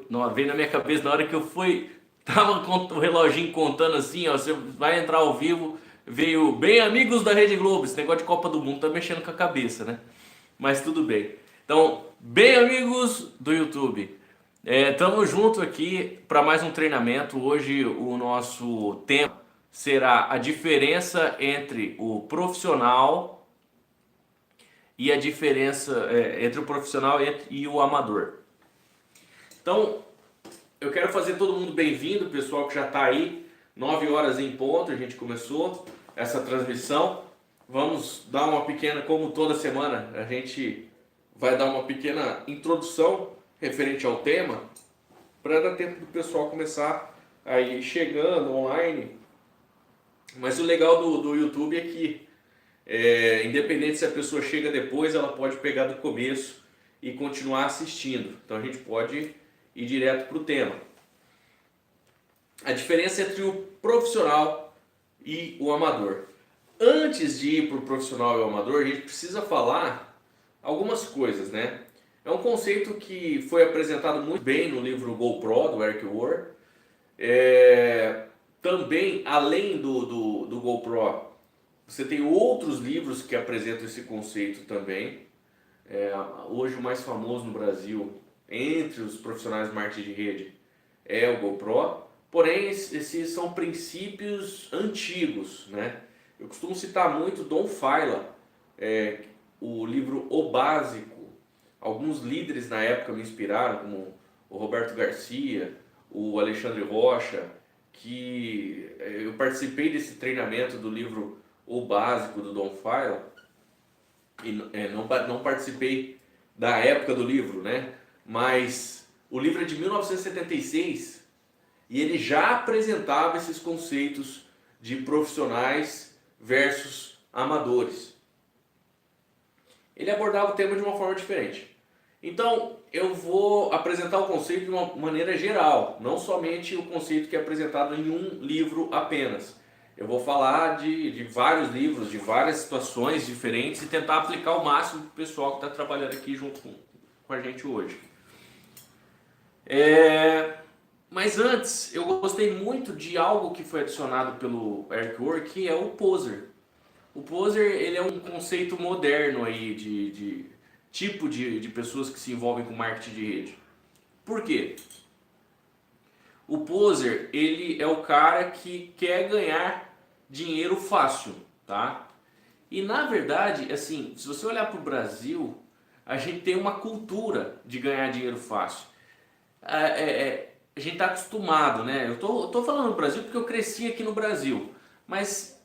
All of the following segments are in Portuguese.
Não, veio na minha cabeça na hora que eu fui, tava com o reloginho contando assim, ó, você vai entrar ao vivo, veio bem amigos da Rede Globo, esse negócio de Copa do Mundo tá mexendo com a cabeça, né? Mas tudo bem. Então, bem amigos do YouTube, estamos junto aqui para mais um treinamento. Hoje o nosso tema será a diferença entre o profissional e a diferença entre o profissional e o amador. Então, eu quero fazer todo mundo bem-vindo, pessoal que já está aí, 9 horas em ponto, a gente começou essa transmissão. Vamos dar uma pequena, como toda semana, a gente vai dar uma pequena introdução referente ao tema, para dar tempo do pessoal começar a ir chegando online. Mas o legal do YouTube é que, independente se a pessoa chega depois, ela pode pegar do começo e continuar assistindo. Então a gente pode ir direto para o tema. A diferença entre o profissional e o amador. Antes de ir para o profissional e o amador, a gente precisa falar algumas coisas, né? É um conceito que foi apresentado muito bem no livro GoPro, do Eric Ward. Também, além do GoPro, você tem outros livros que apresentam esse conceito também. Hoje o mais famoso no Brasil, entre os profissionais de marketing de rede, é o GoPro. Porém, esses são princípios antigos, né? Eu costumo citar muito Don Faila, o livro O Básico. Alguns líderes na época me inspiraram, como o Roberto Garcia, o Alexandre Rocha, que eu participei desse treinamento do livro O Básico do Don Faila, e não participei da época do livro, né? Mas o livro é de 1976 e ele já apresentava esses conceitos de profissionais versus amadores. Ele abordava o tema de uma forma diferente. Então, eu vou apresentar o conceito de uma maneira geral, não somente o conceito que é apresentado em um livro apenas. Eu vou falar de vários livros, de várias situações diferentes e tentar aplicar o máximo para o pessoal que está trabalhando aqui junto com a gente hoje. Mas antes, eu gostei muito de algo que foi adicionado pelo Eric Ward, que é o poser. O poser, ele é um conceito moderno aí de tipo de pessoas que se envolvem com marketing de rede. Por quê? O poser, ele é o cara que quer ganhar dinheiro fácil, tá? E na verdade, assim, se você olhar para o Brasil, a gente tem uma cultura de ganhar dinheiro fácil. A gente está acostumado, né? Eu tô falando do Brasil porque eu cresci aqui no Brasil, mas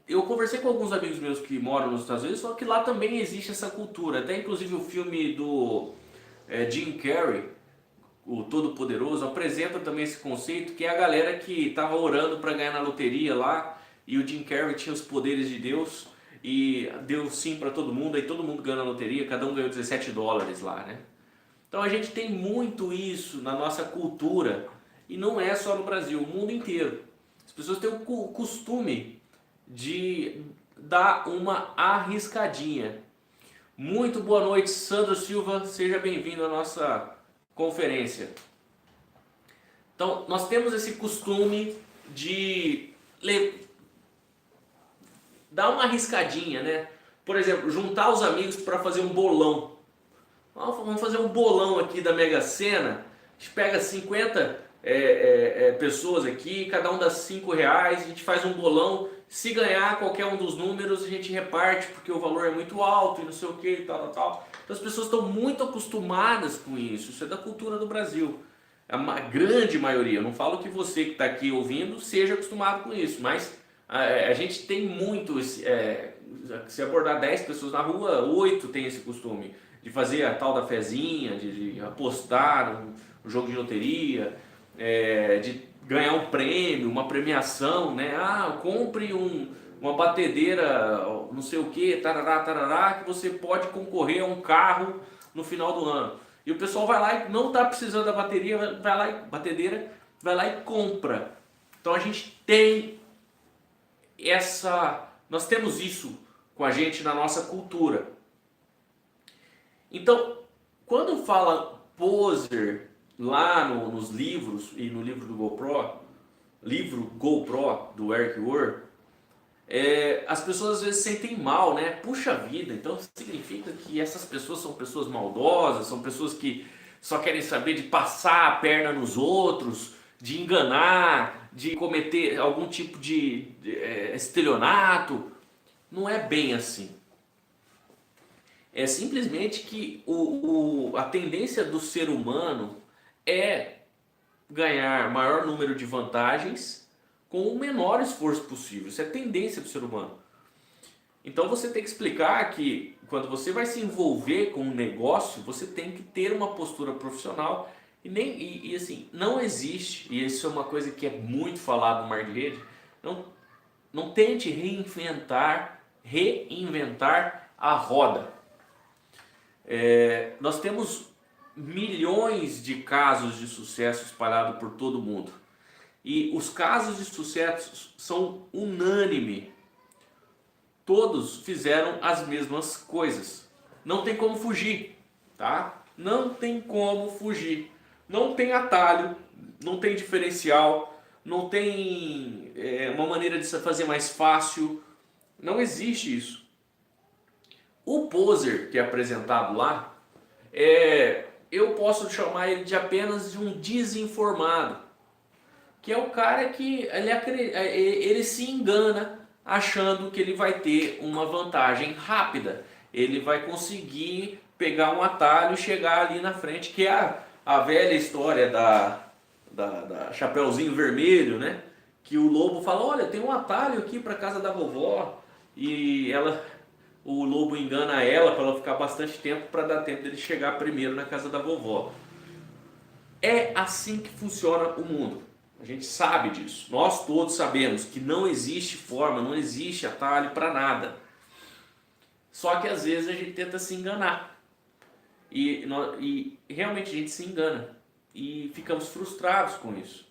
eu conversei com alguns amigos meus que moram nos Estados Unidos, só que lá também existe essa cultura. Até inclusive o filme do Jim Carrey, o Todo-Poderoso, apresenta também esse conceito, que é a galera que estava orando para ganhar na loteria lá, e o Jim Carrey tinha os poderes de Deus e deu sim para todo mundo, aí todo mundo ganhou na loteria, cada um ganhou $17 lá, né? Então a gente tem muito isso na nossa cultura, e não é só no Brasil, o mundo inteiro. As pessoas têm o costume de dar uma arriscadinha. Muito boa noite, Sandro Silva, seja bem-vindo à nossa conferência. Então, nós temos esse costume de dar uma arriscadinha, né? Por exemplo, juntar os amigos para fazer um bolão. Vamos fazer um bolão aqui da Mega Sena. A gente pega 50 pessoas aqui, cada um dá R$5, a gente faz um bolão. Se ganhar qualquer um dos números, a gente reparte, porque o valor é muito alto e não sei o que e tal. Então as pessoas estão muito acostumadas com isso. Isso é da cultura do Brasil. A grande maioria, eu não falo que você que está aqui ouvindo seja acostumado com isso, mas a gente tem muito, se abordar 10 pessoas na rua, 8 tem esse costume de fazer a tal da fezinha, de apostar no jogo de loteria, de ganhar um prêmio, uma premiação, né? Compre uma batedeira, não sei o que, tarará, que você pode concorrer a um carro no final do ano. E o pessoal vai lá e não está precisando da bateria, vai lá e compra. Então a gente tem nós temos isso com a gente na nossa cultura. Então, quando fala poser lá nos livros e no livro do GoPro do Eric Worre, as pessoas às vezes sentem mal, né? Puxa vida, então significa que essas pessoas são pessoas maldosas, são pessoas que só querem saber de passar a perna nos outros, de enganar, de cometer algum tipo de estelionato. Não é bem assim. É simplesmente que a tendência do ser humano é ganhar maior número de vantagens com o menor esforço possível. Isso é tendência do ser humano. Então você tem que explicar que quando você vai se envolver com um negócio, você tem que ter uma postura profissional e assim, não existe, e isso é uma coisa que é muito falado no Mar de Rede, não tente reinventar a roda. Nós temos milhões de casos de sucesso espalhados por todo o mundo. E os casos de sucesso são unânimes. Todos fizeram as mesmas coisas. Não tem como fugir, tá? Não tem como fugir. Não tem atalho, não tem diferencial, não tem uma maneira de se fazer mais fácil. Não existe isso. O poser que é apresentado lá, eu posso chamar ele de apenas de um desinformado. Que é o cara que ele se engana achando que ele vai ter uma vantagem rápida. Ele vai conseguir pegar um atalho e chegar ali na frente, que é a velha história da Chapeuzinho Vermelho, né? Que o lobo fala, olha, tem um atalho aqui para casa da vovó. E o lobo engana ela para ela ficar bastante tempo, para dar tempo dele chegar primeiro na casa da vovó. É assim que funciona o mundo. A gente sabe disso. Nós todos sabemos que não existe forma, não existe atalho para nada. Só que às vezes a gente tenta se enganar. E realmente a gente se engana. E ficamos frustrados com isso.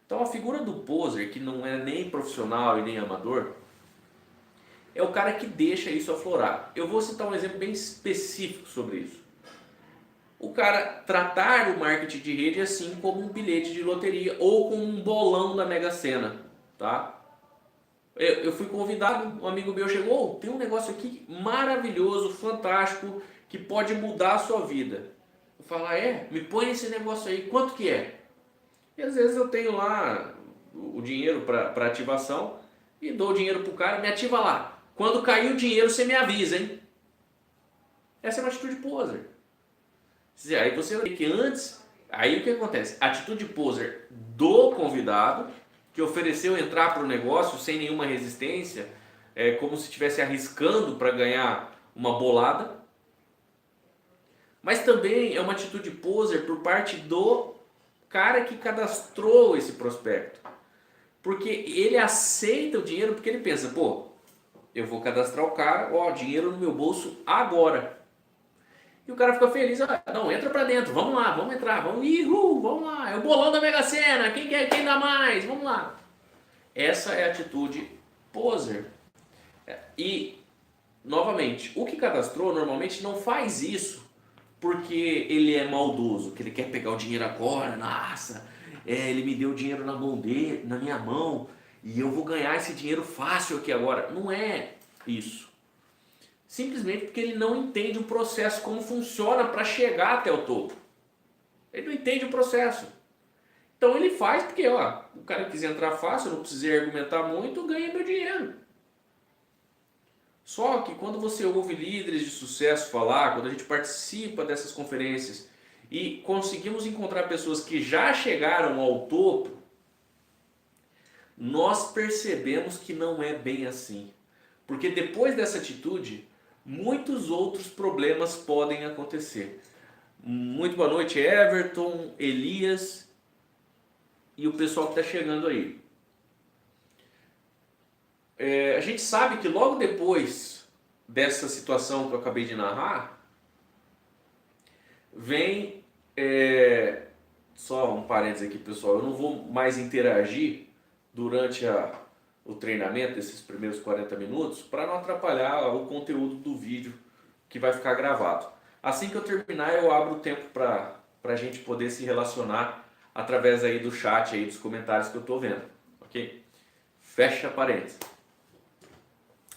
Então a figura do poser, que não é nem profissional e nem amador, é o cara que deixa isso aflorar. Eu vou citar um exemplo bem específico sobre isso. O cara tratar o marketing de rede assim como um bilhete de loteria ou como um bolão da Mega Sena, tá? Eu fui convidado, um amigo meu chegou, tem um negócio aqui maravilhoso, fantástico, que pode mudar a sua vida. Eu falo, me põe esse negócio aí, quanto que é? E às vezes eu tenho lá o dinheiro para ativação e dou o dinheiro pro cara, me ativa lá. Quando cair o dinheiro você me avisa, hein? Essa é uma atitude poser. Aí você vê que antes, aí o que acontece? Atitude poser do convidado, que ofereceu entrar para o negócio sem nenhuma resistência, como se estivesse arriscando para ganhar uma bolada. Mas também é uma atitude poser por parte do cara que cadastrou esse prospecto. Porque ele aceita o dinheiro porque ele pensa, pô, eu vou cadastrar o cara, dinheiro no meu bolso agora. E o cara fica feliz, não, entra pra dentro, vamos lá, vamos entrar, vamos lá, é o bolão da Mega Sena, quem dá mais, vamos lá. Essa é a atitude poser. E, novamente, o que cadastrou normalmente não faz isso porque ele é maldoso, que ele quer pegar o dinheiro agora, nossa, ele me deu o dinheiro na mão dele, na minha mão, e eu vou ganhar esse dinheiro fácil aqui agora. Não é isso. Simplesmente porque ele não entende o processo, como funciona para chegar até o topo. Ele não entende o processo. Então ele faz porque, o cara quiser entrar fácil, eu não precisei argumentar muito, ganha meu dinheiro. Só que quando você ouve líderes de sucesso falar, quando a gente participa dessas conferências e conseguimos encontrar pessoas que já chegaram ao topo, nós percebemos que não é bem assim. Porque depois dessa atitude, muitos outros problemas podem acontecer. Muito boa noite, Everton, Elias e o pessoal que está chegando aí. A gente sabe que logo depois dessa situação que eu acabei de narrar, vem... só um parênteses aqui, pessoal, eu não vou mais interagir durante o treinamento desses primeiros 40 minutos para não atrapalhar o conteúdo do vídeo que vai ficar gravado. Assim que eu terminar, eu abro o tempo para para a gente poder se relacionar através aí do chat, aí dos comentários que eu estou vendo, ok? Fecha parênteses.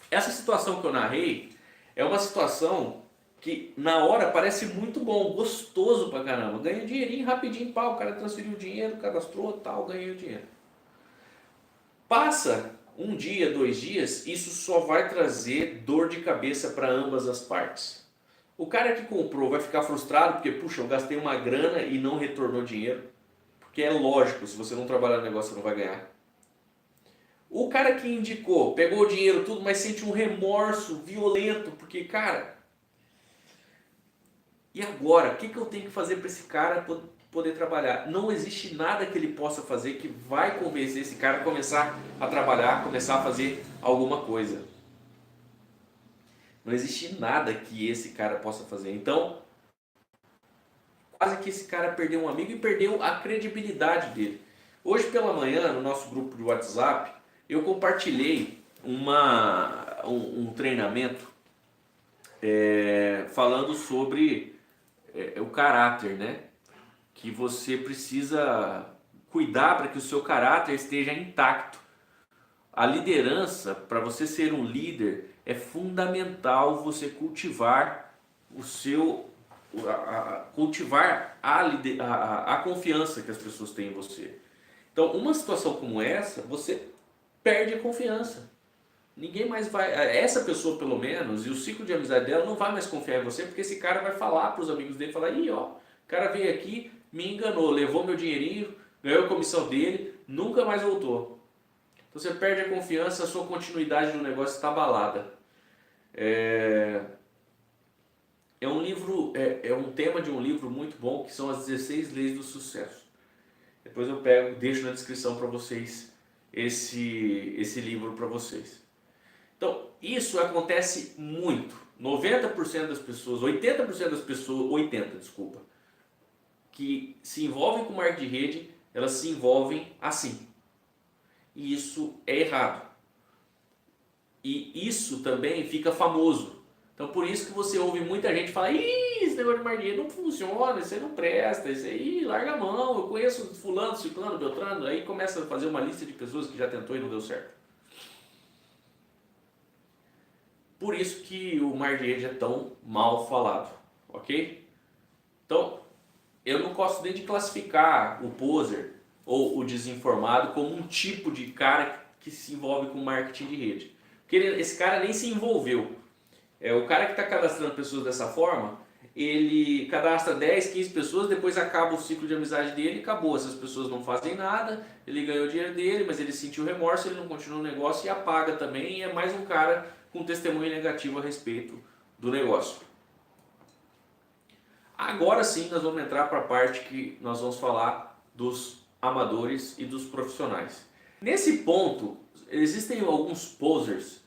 Essa situação que eu narrei é uma situação que na hora parece muito bom, gostoso pra caramba. Ganhei um dinheirinho rapidinho, pau, o cara transferiu o dinheiro, cadastrou, tal, ganhei o dinheiro. Passa um dia, 2 dias, isso só vai trazer dor de cabeça para ambas as partes. O cara que comprou vai ficar frustrado porque, puxa, eu gastei uma grana e não retornou dinheiro. Porque é lógico, se você não trabalhar no negócio, você não vai ganhar. O cara que indicou, pegou o dinheiro tudo, mas sente um remorso violento, porque, cara, e agora? O que eu tenho que fazer para esse cara poder trabalhar? Não existe nada que ele possa fazer que vai convencer esse cara a começar a trabalhar, começar a fazer alguma coisa. Não existe nada que esse cara possa fazer. Então, quase que esse cara perdeu um amigo e perdeu a credibilidade dele. Hoje pela manhã, no nosso grupo de WhatsApp, eu compartilhei um treinamento falando sobre o caráter, né? Que você precisa cuidar para que o seu caráter esteja intacto. A liderança, para você ser um líder, é fundamental você cultivar o seu cultivar a confiança que as pessoas têm em você. Então, uma situação como essa, você perde a confiança. Ninguém mais vai, essa pessoa pelo menos, e o ciclo de amizade dela não vai mais confiar em você, porque esse cara vai falar para os amigos dele, falar, ih, ó, o cara veio aqui, me enganou, levou meu dinheirinho, ganhou a comissão dele, nunca mais voltou. Então você perde a confiança, a sua continuidade no negócio está abalada. É um livro, é um tema de um livro muito bom, que são as 16 leis do sucesso. Depois eu deixo na descrição para vocês esse livro para vocês. Então, isso acontece muito. 90% das pessoas, 80% das pessoas, 80, desculpa, que se envolvem com marketing de rede, elas se envolvem assim. E isso é errado. E isso também fica famoso. Então, por isso que você ouve muita gente falar, ih, esse negócio de marketing de rede não funciona, isso aí não presta, isso aí larga a mão, eu conheço fulano, ciclano, beltrano, aí começa a fazer uma lista de pessoas que já tentou e não deu certo. Por isso que o marketing de rede é tão mal falado, ok? Então, eu não gosto nem de classificar o poser ou o desinformado como um tipo de cara que se envolve com marketing de rede. Porque esse cara nem se envolveu. O cara que está cadastrando pessoas dessa forma, ele cadastra 10, 15 pessoas, depois acaba o ciclo de amizade dele e acabou. Essas pessoas não fazem nada, ele ganhou o dinheiro dele, mas ele sentiu remorso, ele não continua o negócio e apaga também, e é mais um cara com testemunho negativo a respeito do negócio. Agora sim nós vamos entrar para a parte que nós vamos falar dos amadores e dos profissionais. Nesse ponto, existem alguns posers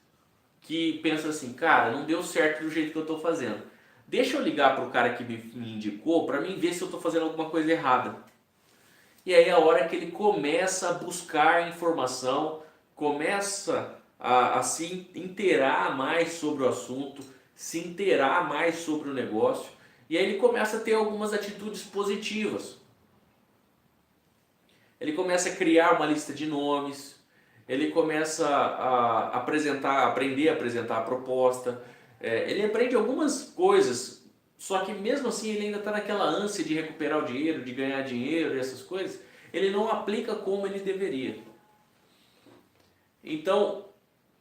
que pensam assim, cara, não deu certo do jeito que eu estou fazendo. Deixa eu ligar para o cara que me indicou para mim ver se eu estou fazendo alguma coisa errada. E aí é a hora que ele começa a buscar informação, começa a se inteirar mais sobre o assunto, se inteirar mais sobre o negócio, e aí ele começa a ter algumas atitudes positivas. Ele começa a criar uma lista de nomes, ele começa a aprender a apresentar a proposta, ele aprende algumas coisas, só que mesmo assim ele ainda está naquela ânsia de recuperar o dinheiro, de ganhar dinheiro e essas coisas, ele não aplica como ele deveria. Então,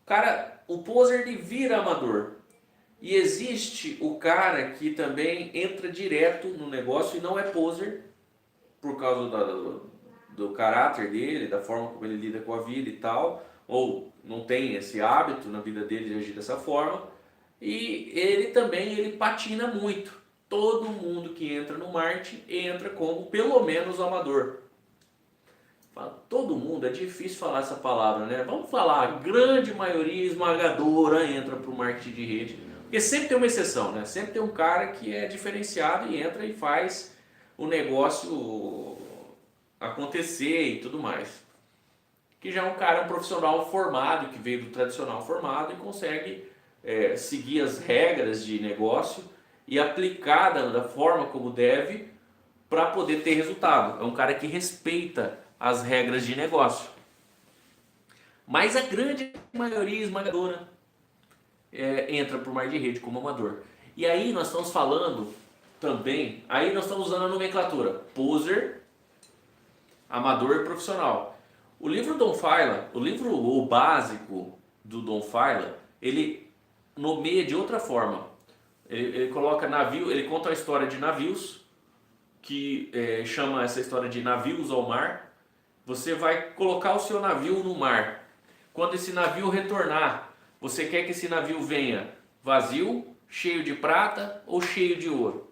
cara, o poser ele vira amador. E existe o cara que também entra direto no negócio e não é poser, por causa do caráter dele, da forma como ele lida com a vida e tal, ou não tem esse hábito na vida dele de agir dessa forma, e ele também patina muito. Todo mundo que entra no marketing entra como pelo menos amador. Todo mundo, é difícil falar essa palavra, né? Vamos falar, a grande maioria esmagadora entra para o marketing de rede, porque sempre tem uma exceção, né? Sempre tem um cara que é diferenciado e entra e faz o negócio acontecer e tudo mais. Que já é um cara, um profissional formado, que veio do tradicional formado e consegue seguir as regras de negócio e aplicar da forma como deve para poder ter resultado. É um cara que respeita as regras de negócio. Mas a grande maioria esmagadora entra por mar de rede como amador. E aí nós estamos falando também, aí nós estamos usando a nomenclatura poser, amador e profissional. O livro Don Faila, o básico do Don Faila, ele nomeia de outra forma. Ele coloca navio, ele conta a história de navios, que chama essa história de navios ao mar. Você vai colocar o seu navio no mar. Quando esse navio retornar, você quer que esse navio venha vazio, cheio de prata ou cheio de ouro?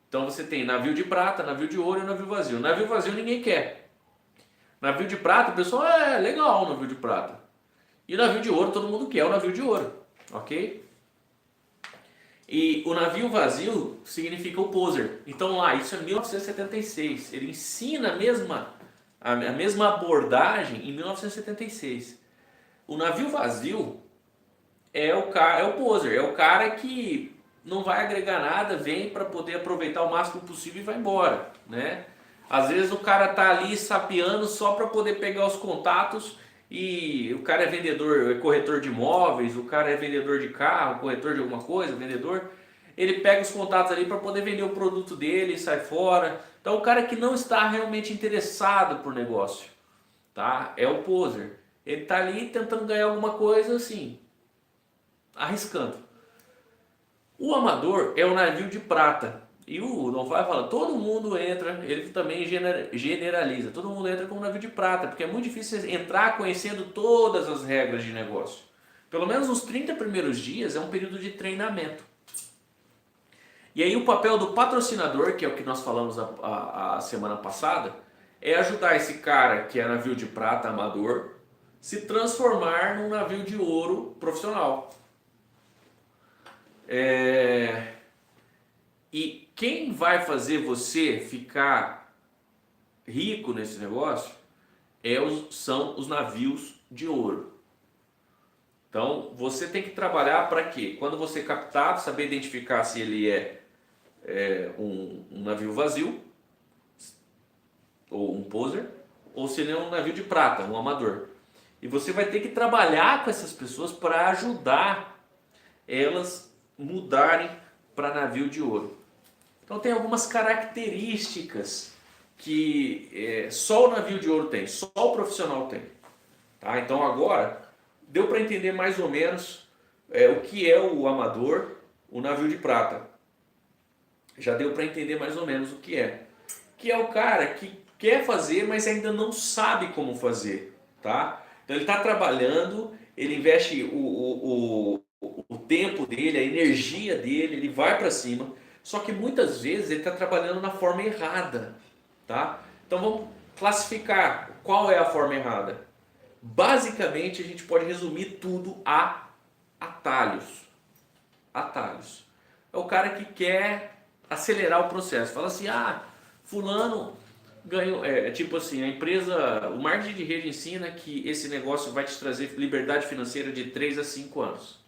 Então você tem navio de prata, navio de ouro e navio vazio. Navio vazio ninguém quer. Navio de prata, o pessoal, legal o navio de prata. E o navio de ouro, todo mundo quer o navio de ouro, ok? E o navio vazio significa o poser. Então lá, isso é 1976. Ele ensina a mesma abordagem em 1976. O navio vazio é o poser, é o cara que não vai agregar nada, vem para poder aproveitar o máximo possível e vai embora, né? Às vezes o cara tá ali sapeando só para poder pegar os contatos, e o cara é vendedor, é corretor de imóveis, o cara é vendedor de carro, corretor de alguma coisa, vendedor. Ele pega os contatos ali para poder vender o produto dele e sai fora. Então o cara que não está realmente interessado por negócio, tá? É o poser. Ele tá ali tentando ganhar alguma coisa assim, arriscando. O amador é o navio de prata. E o Don Faila fala, todo mundo entra, ele também generaliza, todo mundo entra como navio de prata, porque é muito difícil entrar conhecendo todas as regras de negócio. Pelo menos nos 30 primeiros dias é um período de treinamento. E aí o papel do patrocinador, que é o que nós falamos a semana passada, é ajudar esse cara que é navio de prata amador se transformar num navio de ouro profissional. E quem vai fazer você ficar rico nesse negócio são os navios de ouro. Então você tem que trabalhar para quê? Quando você captar, saber identificar se ele é um navio vazio, ou um poser, ou se ele é um navio de prata, um amador. E você vai ter que trabalhar com essas pessoas para ajudar elas mudarem para navio de ouro. Então tem algumas características que só o navio de ouro tem, só o profissional tem. Tá? Então agora deu para entender mais ou menos o que é o amador, o navio de prata. Já deu para entender mais ou menos o que é. Que é o cara que quer fazer, mas ainda não sabe como fazer. Tá? Então ele está trabalhando, ele investe o tempo dele, a energia dele, ele vai para cima. Só que muitas vezes ele está trabalhando na forma errada, tá? Então vamos classificar qual é a forma errada. Basicamente a gente pode resumir tudo a atalhos. Atalhos. É o cara que quer acelerar o processo. Fala assim, fulano ganhou, tipo assim, a empresa, o marketing de rede ensina que esse negócio vai te trazer liberdade financeira de 3 a 5 anos.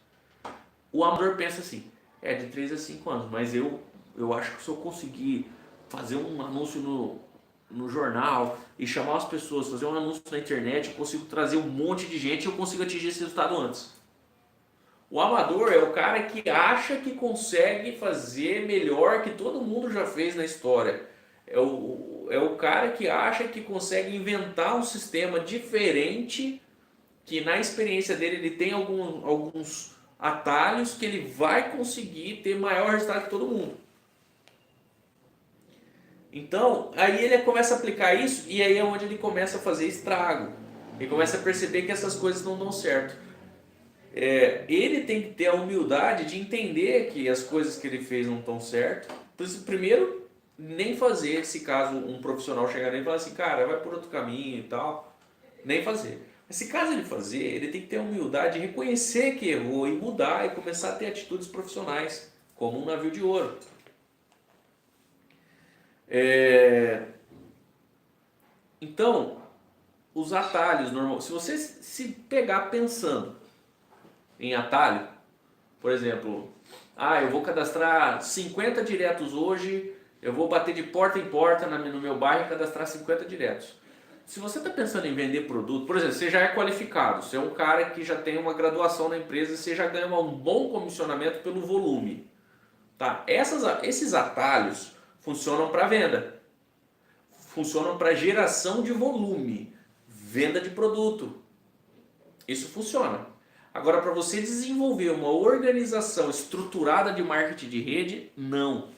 O amador pensa assim, de 3 a 5 anos, mas eu acho que se eu conseguir fazer um anúncio no jornal e chamar as pessoas, fazer um anúncio na internet, eu consigo trazer um monte de gente e eu consigo atingir esse resultado antes. O amador é o cara que acha que consegue fazer melhor que todo mundo já fez na história. É o cara que acha que consegue inventar um sistema diferente, que na experiência dele ele tem alguns atalhos que ele vai conseguir ter maior resultado que todo mundo. Então, aí ele começa a aplicar isso e aí é onde ele começa a fazer estrago. Ele começa a perceber que essas coisas não dão certo. Ele tem que ter a humildade de entender que as coisas que ele fez não estão certo. Por isso, primeiro, nem fazer, se caso um profissional chegar nele e falar assim, cara, vai por outro caminho e tal, nem fazer. Mas se caso ele fazer, ele tem que ter a humildade de reconhecer que errou e mudar e começar a ter atitudes profissionais, como um navio de ouro. Então, os atalhos, se você se pegar pensando em atalho, por exemplo, eu vou cadastrar 50 diretos hoje Eu vou bater de porta em porta no meu bairro e cadastrar 50 diretos. Se você está pensando em vender produto, por exemplo, você já é qualificado, você é um cara que já tem uma graduação na empresa, você já ganha um bom comissionamento pelo volume. Tá? Esses atalhos funcionam para venda, funcionam para geração de volume, venda de produto. Isso funciona. Agora, para você desenvolver uma organização estruturada de marketing de rede, não.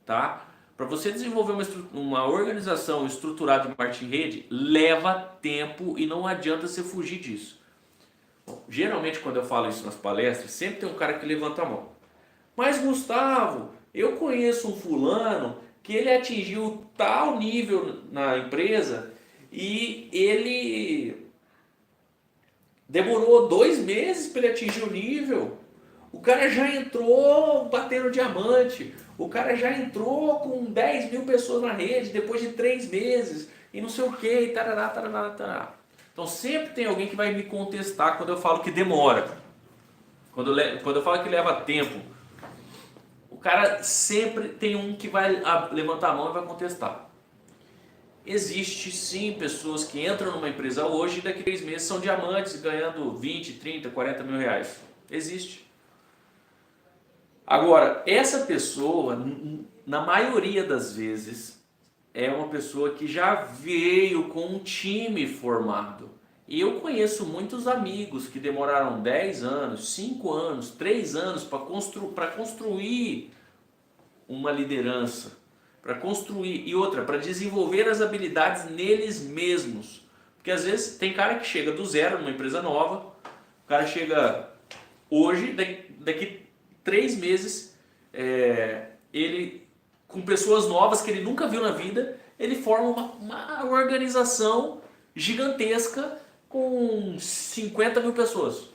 Tá? Para você desenvolver uma organização estruturada de marketing de rede, leva tempo e não adianta você fugir disso. Bom, geralmente, quando eu falo isso nas palestras, sempre tem um cara que levanta a mão. Mas, Gustavo, eu conheço um fulano que ele atingiu tal nível na empresa e ele demorou 2 meses para ele atingir o nível. O cara já entrou batendo diamante. O cara já entrou com 10 mil pessoas na rede depois de 3 meses. E não sei o que, tarará, tarará, tarará. Então sempre tem alguém que vai me contestar quando eu falo que demora. Quando eu falo que leva tempo. O cara sempre tem um que vai levantar a mão e vai contestar. Existe sim pessoas que entram numa empresa hoje e daqui a 3 meses são diamantes ganhando 20, 30, 40 mil reais. Existe. Agora, essa pessoa, na maioria das vezes, é uma pessoa que já veio com um time formado. E eu conheço muitos amigos que demoraram 10 anos, 5 anos, 3 anos para construir uma liderança, para construir, e outra, para desenvolver as habilidades neles mesmos. Porque às vezes tem cara que chega do zero numa empresa nova, o cara chega hoje, daqui 3 meses, ele com pessoas novas que ele nunca viu na vida, ele forma uma organização gigantesca com 50 mil pessoas.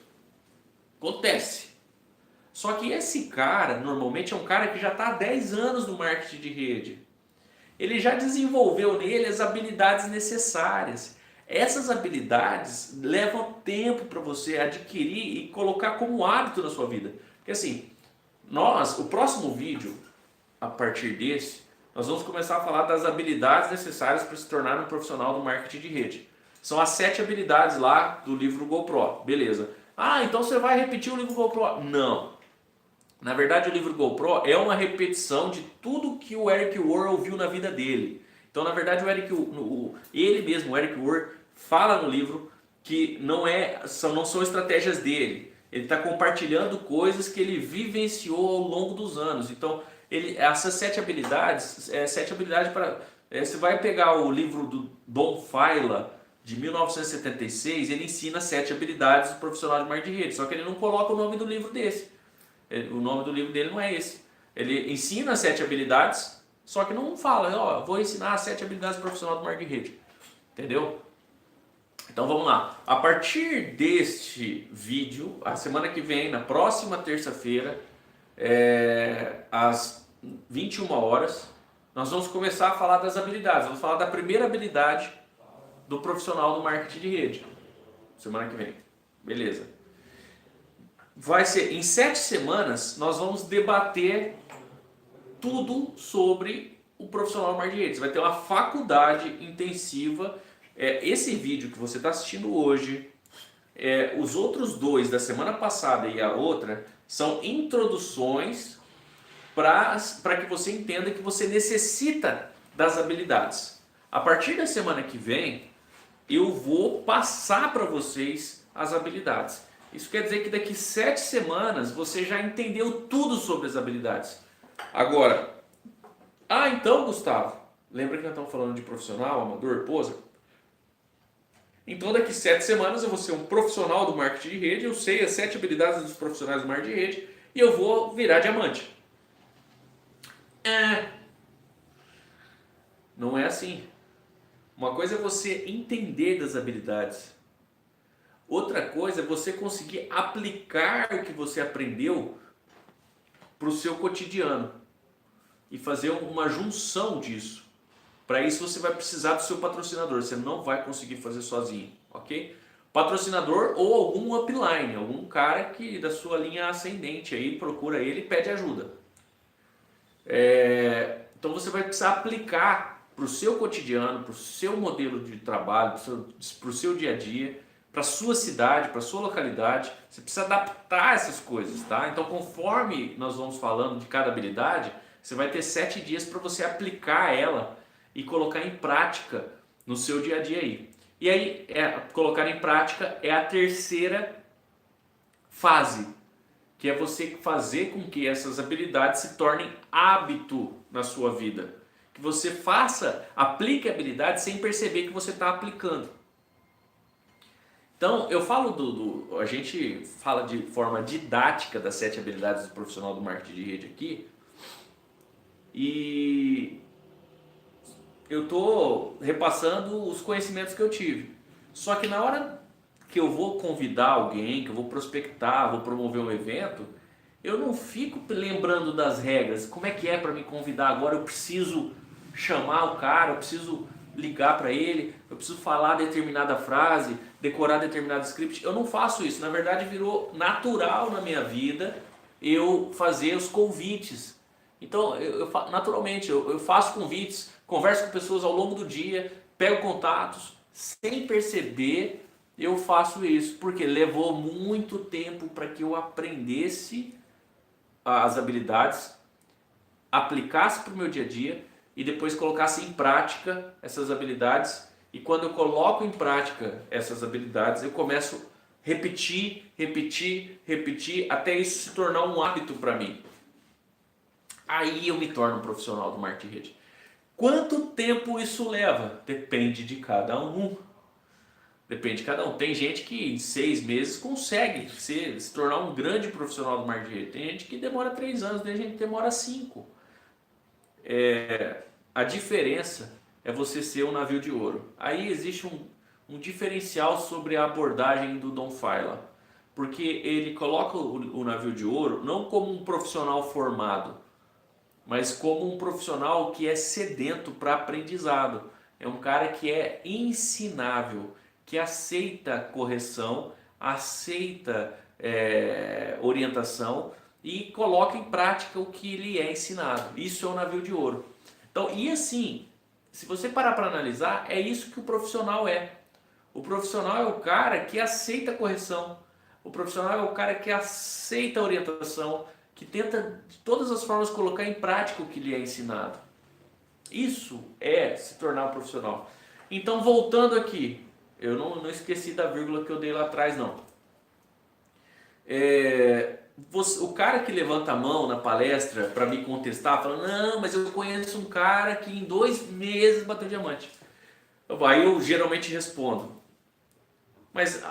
Acontece. Só que esse cara, normalmente, é um cara que já está há 10 anos no marketing de rede. Ele já desenvolveu nele as habilidades necessárias. Essas habilidades levam tempo para você adquirir e colocar como hábito na sua vida. Porque assim, o próximo vídeo, a partir desse, nós vamos começar a falar das habilidades necessárias para se tornar um profissional do marketing de rede. São as 7 habilidades lá do livro GoPro, beleza. Ah, então você vai repetir o livro GoPro? Não. Na verdade, o livro GoPro é uma repetição de tudo que o Eric Worre ouviu na vida dele. Então, na verdade, ele mesmo, o Eric Worre, fala no livro que não são estratégias dele. Ele está compartilhando coisas que ele vivenciou ao longo dos anos. Então, essas 7 habilidades, 7 habilidades para... você vai pegar o livro do Don Failla, de 1976, ele ensina 7 habilidades do profissional de marketing de rede. Só que ele não coloca o nome do livro desse. O nome do livro dele não é esse. Ele ensina 7 habilidades, só que não fala, ó, vou ensinar 7 habilidades do profissional do marketing de rede. Entendeu? Então vamos lá. A partir deste vídeo, a semana que vem, na próxima terça-feira, às 21 horas, nós vamos começar a falar das habilidades. Vamos falar da primeira habilidade do profissional do marketing de rede. Semana que vem. Beleza. Vai ser, em 7 semanas, nós vamos debater tudo sobre o profissional do marketing de rede. Você vai ter uma faculdade intensiva. Esse vídeo que você está assistindo hoje, os outros 2 da semana passada e a outra, são introduções para que você entenda que você necessita das habilidades. A partir da semana que vem, eu vou passar para vocês as habilidades. Isso quer dizer que daqui 7 semanas você já entendeu tudo sobre as habilidades. Agora, então, Gustavo, lembra que nós estamos falando de profissional, amador, poser? Então daqui 7 semanas eu vou ser um profissional do marketing de rede, eu sei as 7 habilidades dos profissionais do marketing de rede e eu vou virar diamante. Não é assim. Uma coisa é você entender das habilidades. Outra coisa é você conseguir aplicar o que você aprendeu para o seu cotidiano e fazer uma junção disso. Para isso você vai precisar do seu patrocinador, você não vai conseguir fazer sozinho, ok? Patrocinador ou algum upline, algum cara que da sua linha ascendente aí, procura ele e pede ajuda. Então você vai precisar aplicar para o seu cotidiano, para o seu modelo de trabalho, para o seu dia a dia, para a sua cidade, para a sua localidade. Você precisa adaptar essas coisas, tá? Então, conforme nós vamos falando de cada habilidade, você vai ter 7 dias para você aplicar ela e colocar em prática no seu dia a dia aí. E aí, colocar em prática é a terceira fase, que é você fazer com que essas habilidades se tornem hábito na sua vida. Que você aplique a habilidade sem perceber que você está aplicando. Então, eu falo a gente fala de forma didática das 7 habilidades do profissional do marketing de rede aqui, e eu estou repassando os conhecimentos que eu tive. Só que na hora que eu vou convidar alguém, que eu vou prospectar, vou promover um evento, eu não fico lembrando das regras. Como é que é para me convidar agora? Eu preciso chamar o cara, eu preciso ligar para ele, eu preciso falar determinada frase, decorar determinado script. Eu não faço isso. Na verdade, virou natural na minha vida eu fazer os convites. Então, naturalmente, eu faço convites, converso com pessoas ao longo do dia, pego contatos, sem perceber eu faço isso, porque levou muito tempo para que eu aprendesse as habilidades, aplicasse para o meu dia a dia e depois colocasse em prática essas habilidades. E quando eu coloco em prática essas habilidades, eu começo a repetir, até isso se tornar um hábito para mim. Aí eu me torno um profissional do marketing de rede. Quanto tempo isso leva? Depende de cada um. Depende de cada um. Tem gente que em 6 meses consegue se tornar um grande profissional do marketing de rede. Tem gente que demora 3 anos, tem gente que demora 5. A diferença é você ser um navio de ouro. Aí existe um diferencial sobre a abordagem do Don Faila. Porque ele coloca o navio de ouro não como um profissional formado, mas como um profissional que é sedento para aprendizado. É um cara que é ensinável, que aceita correção, aceita orientação e coloca em prática o que lhe é ensinado. Isso é o navio de ouro. Então, e assim, se você parar para analisar, é isso que o profissional é. O profissional é o cara que aceita correção. O profissional é o cara que aceita orientação, que tenta de todas as formas colocar em prática o que lhe é ensinado. Isso é se tornar um profissional. Então, voltando aqui, eu não esqueci da vírgula que eu dei lá atrás, não. O cara que levanta a mão na palestra para me contestar, falando, não, mas eu conheço um cara que em 2 meses bateu diamante. Aí eu geralmente respondo, mas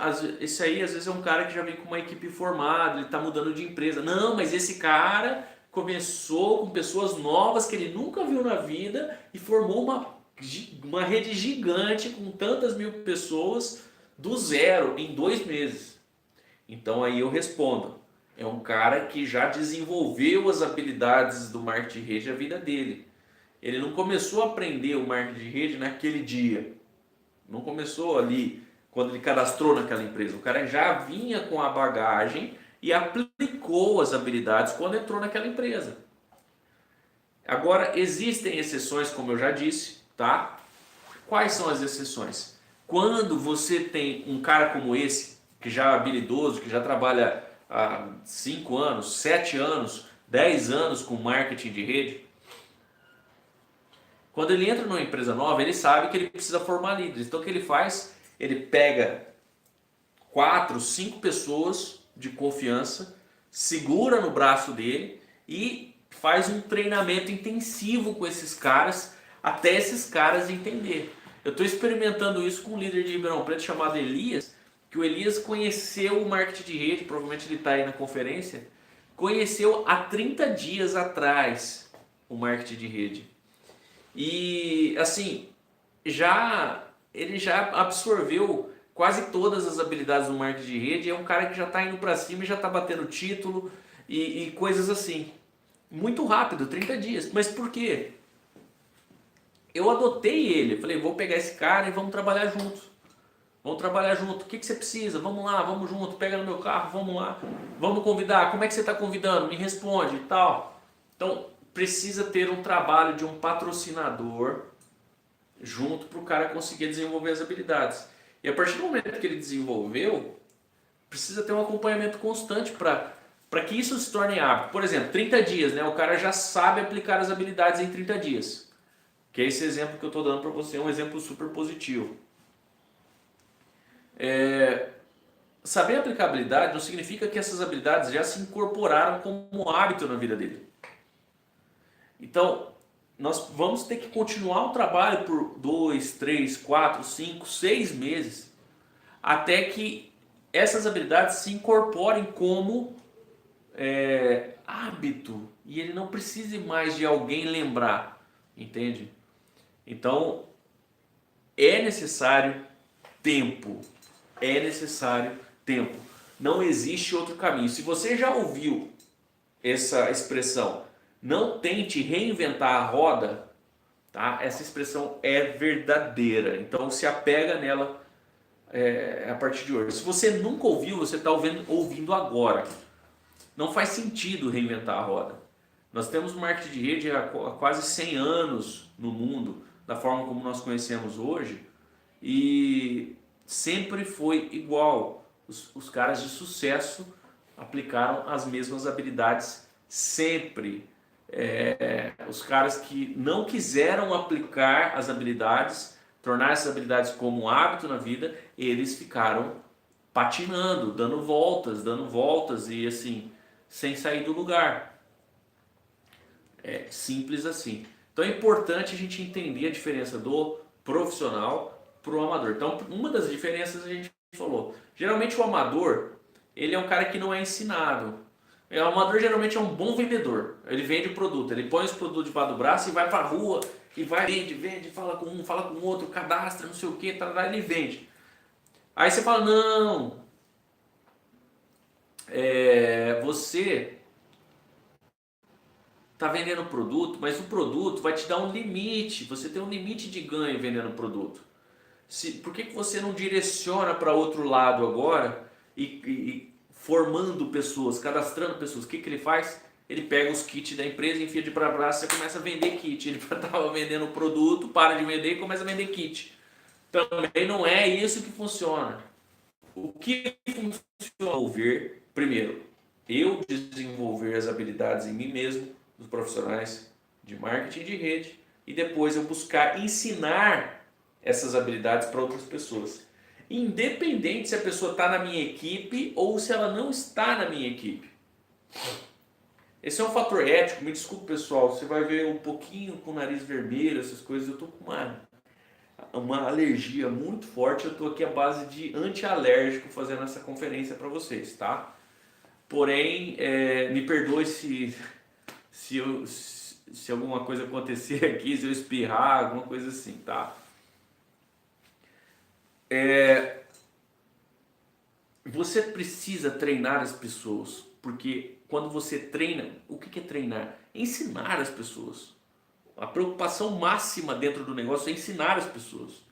esse aí às vezes é um cara que já vem com uma equipe formada, ele está mudando de empresa. Não, mas esse cara começou com pessoas novas que ele nunca viu na vida e formou uma rede gigante com tantas mil pessoas do zero em 2 meses. Então aí eu respondo, é um cara que já desenvolveu as habilidades do marketing de rede a vida dele. Ele não começou a aprender o marketing de rede naquele dia. Não começou ali quando ele cadastrou naquela empresa. O cara já vinha com a bagagem e aplicou as habilidades quando entrou naquela empresa. Agora, existem exceções, como eu já disse, tá? Quais são as exceções? Quando você tem um cara como esse, que já é habilidoso, que já trabalha há 5 anos, 7 anos, 10 anos com marketing de rede, quando ele entra numa empresa nova, ele sabe que ele precisa formar líderes. Então o que ele faz? Ele pega 4, 5 pessoas de confiança, segura no braço dele e faz um treinamento intensivo com esses caras, até esses caras entender. Eu estou experimentando isso com um líder de Ribeirão Preto chamado Elias, que o Elias conheceu o marketing de rede, provavelmente ele está aí na conferência, conheceu há 30 dias atrás o marketing de rede. E assim, ele já absorveu quase todas as habilidades do marketing de rede, é um cara que já está indo para cima e já está batendo título e coisas assim. Muito rápido, 30 dias. Mas por quê? Eu adotei ele, falei, vou pegar esse cara e vamos trabalhar juntos. Vamos trabalhar junto. O que você precisa? Vamos lá, vamos junto. Pega no meu carro, vamos lá. Vamos convidar. Como é que você está convidando? Me responde e tal. Então, precisa ter um trabalho de um patrocinador junto para o cara conseguir desenvolver as habilidades. E a partir do momento que ele desenvolveu, precisa ter um acompanhamento constante para que isso se torne hábito. Por exemplo, 30 dias, né? O cara já sabe aplicar as habilidades em 30 dias. Que é esse exemplo que eu estou dando para você, é um exemplo super positivo. Saber aplicar habilidade não significa que essas habilidades já se incorporaram como hábito na vida dele. Então, nós vamos ter que continuar o trabalho por 2, 3, 4, 5, 6 meses até que essas habilidades se incorporem como hábito e ele não precise mais de alguém lembrar, entende? Então, é necessário tempo, é necessário tempo. Não existe outro caminho. Se você já ouviu essa expressão, não tente reinventar a roda, tá? Essa expressão é verdadeira. Então se apega nela a partir de hoje. Se você nunca ouviu, você está ouvindo agora. Não faz sentido reinventar a roda. Nós temos marketing de rede há quase 100 anos no mundo, da forma como nós conhecemos hoje, e sempre foi igual. Os caras de sucesso aplicaram as mesmas habilidades sempre. Os caras que não quiseram aplicar as habilidades, tornar essas habilidades como um hábito na vida, eles ficaram patinando, dando voltas e assim, sem sair do lugar. É simples assim. Então é importante a gente entender a diferença do profissional para o amador. Então, uma das diferenças a gente falou. Geralmente o amador, ele é um cara que não é ensinado. O amador geralmente é um bom vendedor. Ele vende o produto, ele põe os produtos debaixo do braço e vai para a rua e vai, vende, fala com um, fala com o outro, cadastra, não sei o que, ele vende. Aí você fala, não, você está vendendo produto, mas o produto vai te dar um limite, você tem um limite de ganho vendendo produto. Por que você não direciona para outro lado agora e formando pessoas, cadastrando pessoas? O que ele faz? Ele pega os kits da empresa, enfia de para braço e começa a vender kit. Ele estava vendendo produto, para de vender e começa a vender kit. Também não é isso que funciona. O que funciona? Primeiro, eu desenvolver as habilidades em mim mesmo, dos profissionais de marketing de rede, e depois eu buscar ensinar essas habilidades para outras pessoas. Independente se a pessoa está na minha equipe ou se ela não está na minha equipe. Esse é um fator ético, me desculpe pessoal, você vai ver um pouquinho com o nariz vermelho, essas coisas, eu estou com uma alergia muito forte, eu estou aqui à base de antialérgico fazendo essa conferência para vocês, tá? Porém, me perdoe se alguma coisa acontecer aqui, se eu espirrar, alguma coisa assim, tá? Você precisa treinar as pessoas, porque quando você treina, o que é treinar? Ensinar as pessoas. A preocupação máxima dentro do negócio é ensinar as pessoas.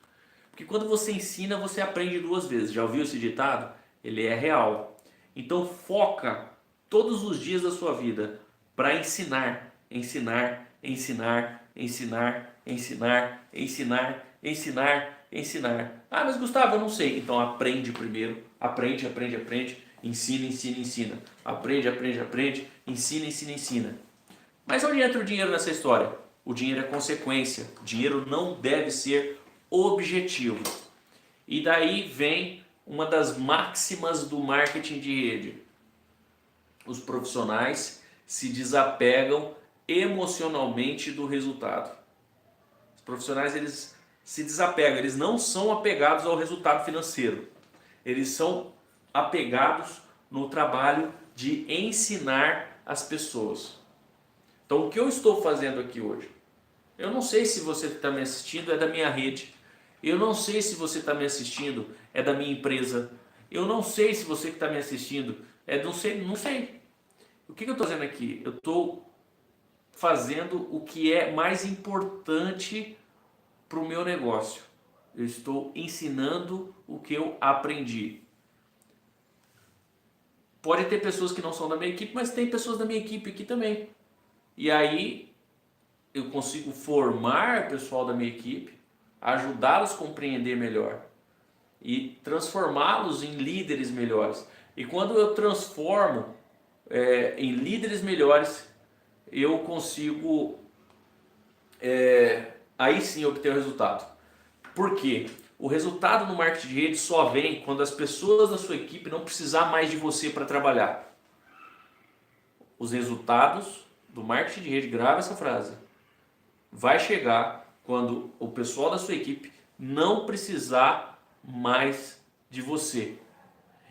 Porque quando você ensina, você aprende 2 vezes. Já ouviu esse ditado? Ele é real. Então foca todos os dias da sua vida para ensinar, ensinar, ensinar, ensinar, ensinar, ensinar, ensinar, ensinar. Ah, mas Gustavo, eu não sei. Então aprende primeiro. Aprende, aprende, aprende. Ensina, ensina, ensina. Aprende, aprende, aprende. Ensina, ensina, ensina. Mas onde entra o dinheiro nessa história? O dinheiro é consequência. O dinheiro não deve ser objetivo. E daí vem uma das máximas do marketing de rede. Os profissionais se desapegam emocionalmente do resultado. Os profissionais, eles se desapegam, eles não são apegados ao resultado financeiro. Eles são apegados no trabalho de ensinar as pessoas. Então o que eu estou fazendo aqui hoje? Eu não sei se você que está me assistindo é da minha rede. Eu não sei se você está me assistindo é da minha empresa. Eu não sei se você que está me assistindo não sei. O que eu estou fazendo aqui? Eu estou fazendo o que é mais importante para o meu negócio. Eu estou ensinando o que eu aprendi. Pode ter pessoas que não são da minha equipe, mas tem pessoas da minha equipe aqui também. E aí eu consigo formar o pessoal da minha equipe, ajudá-los a compreender melhor e transformá-los em líderes melhores. E quando eu transformo em líderes melhores, eu consigo aí sim obter o resultado. Por quê? O resultado no marketing de rede só vem quando as pessoas da sua equipe não precisar mais de você para trabalhar. Os resultados do marketing de rede, grava essa frase, vai chegar quando o pessoal da sua equipe não precisar mais de você.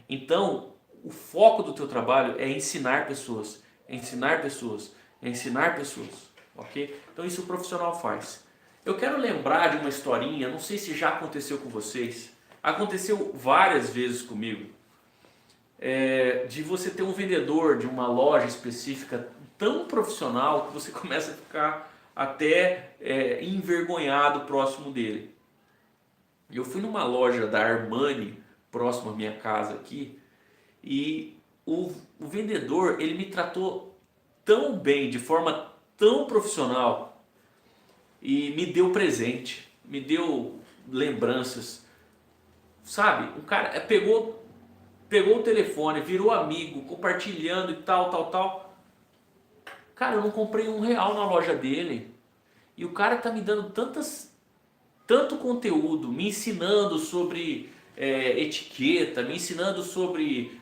Então, o foco do teu trabalho é ensinar pessoas, ensinar pessoas, ensinar pessoas, ok? Então isso o profissional faz. Eu quero lembrar de uma historinha, não sei se já aconteceu com vocês, aconteceu várias vezes comigo, de você ter um vendedor de uma loja específica tão profissional que você começa a ficar até envergonhado próximo dele. Eu fui numa loja da Armani, próximo à minha casa aqui, e o vendedor, ele me tratou tão bem, de forma tão profissional, e me deu presente, me deu lembranças, sabe? O cara pegou o telefone, virou amigo, compartilhando e tal. Cara, eu não comprei R$1 na loja dele, e o cara tá me dando tanto conteúdo, me ensinando sobre etiqueta, me ensinando sobre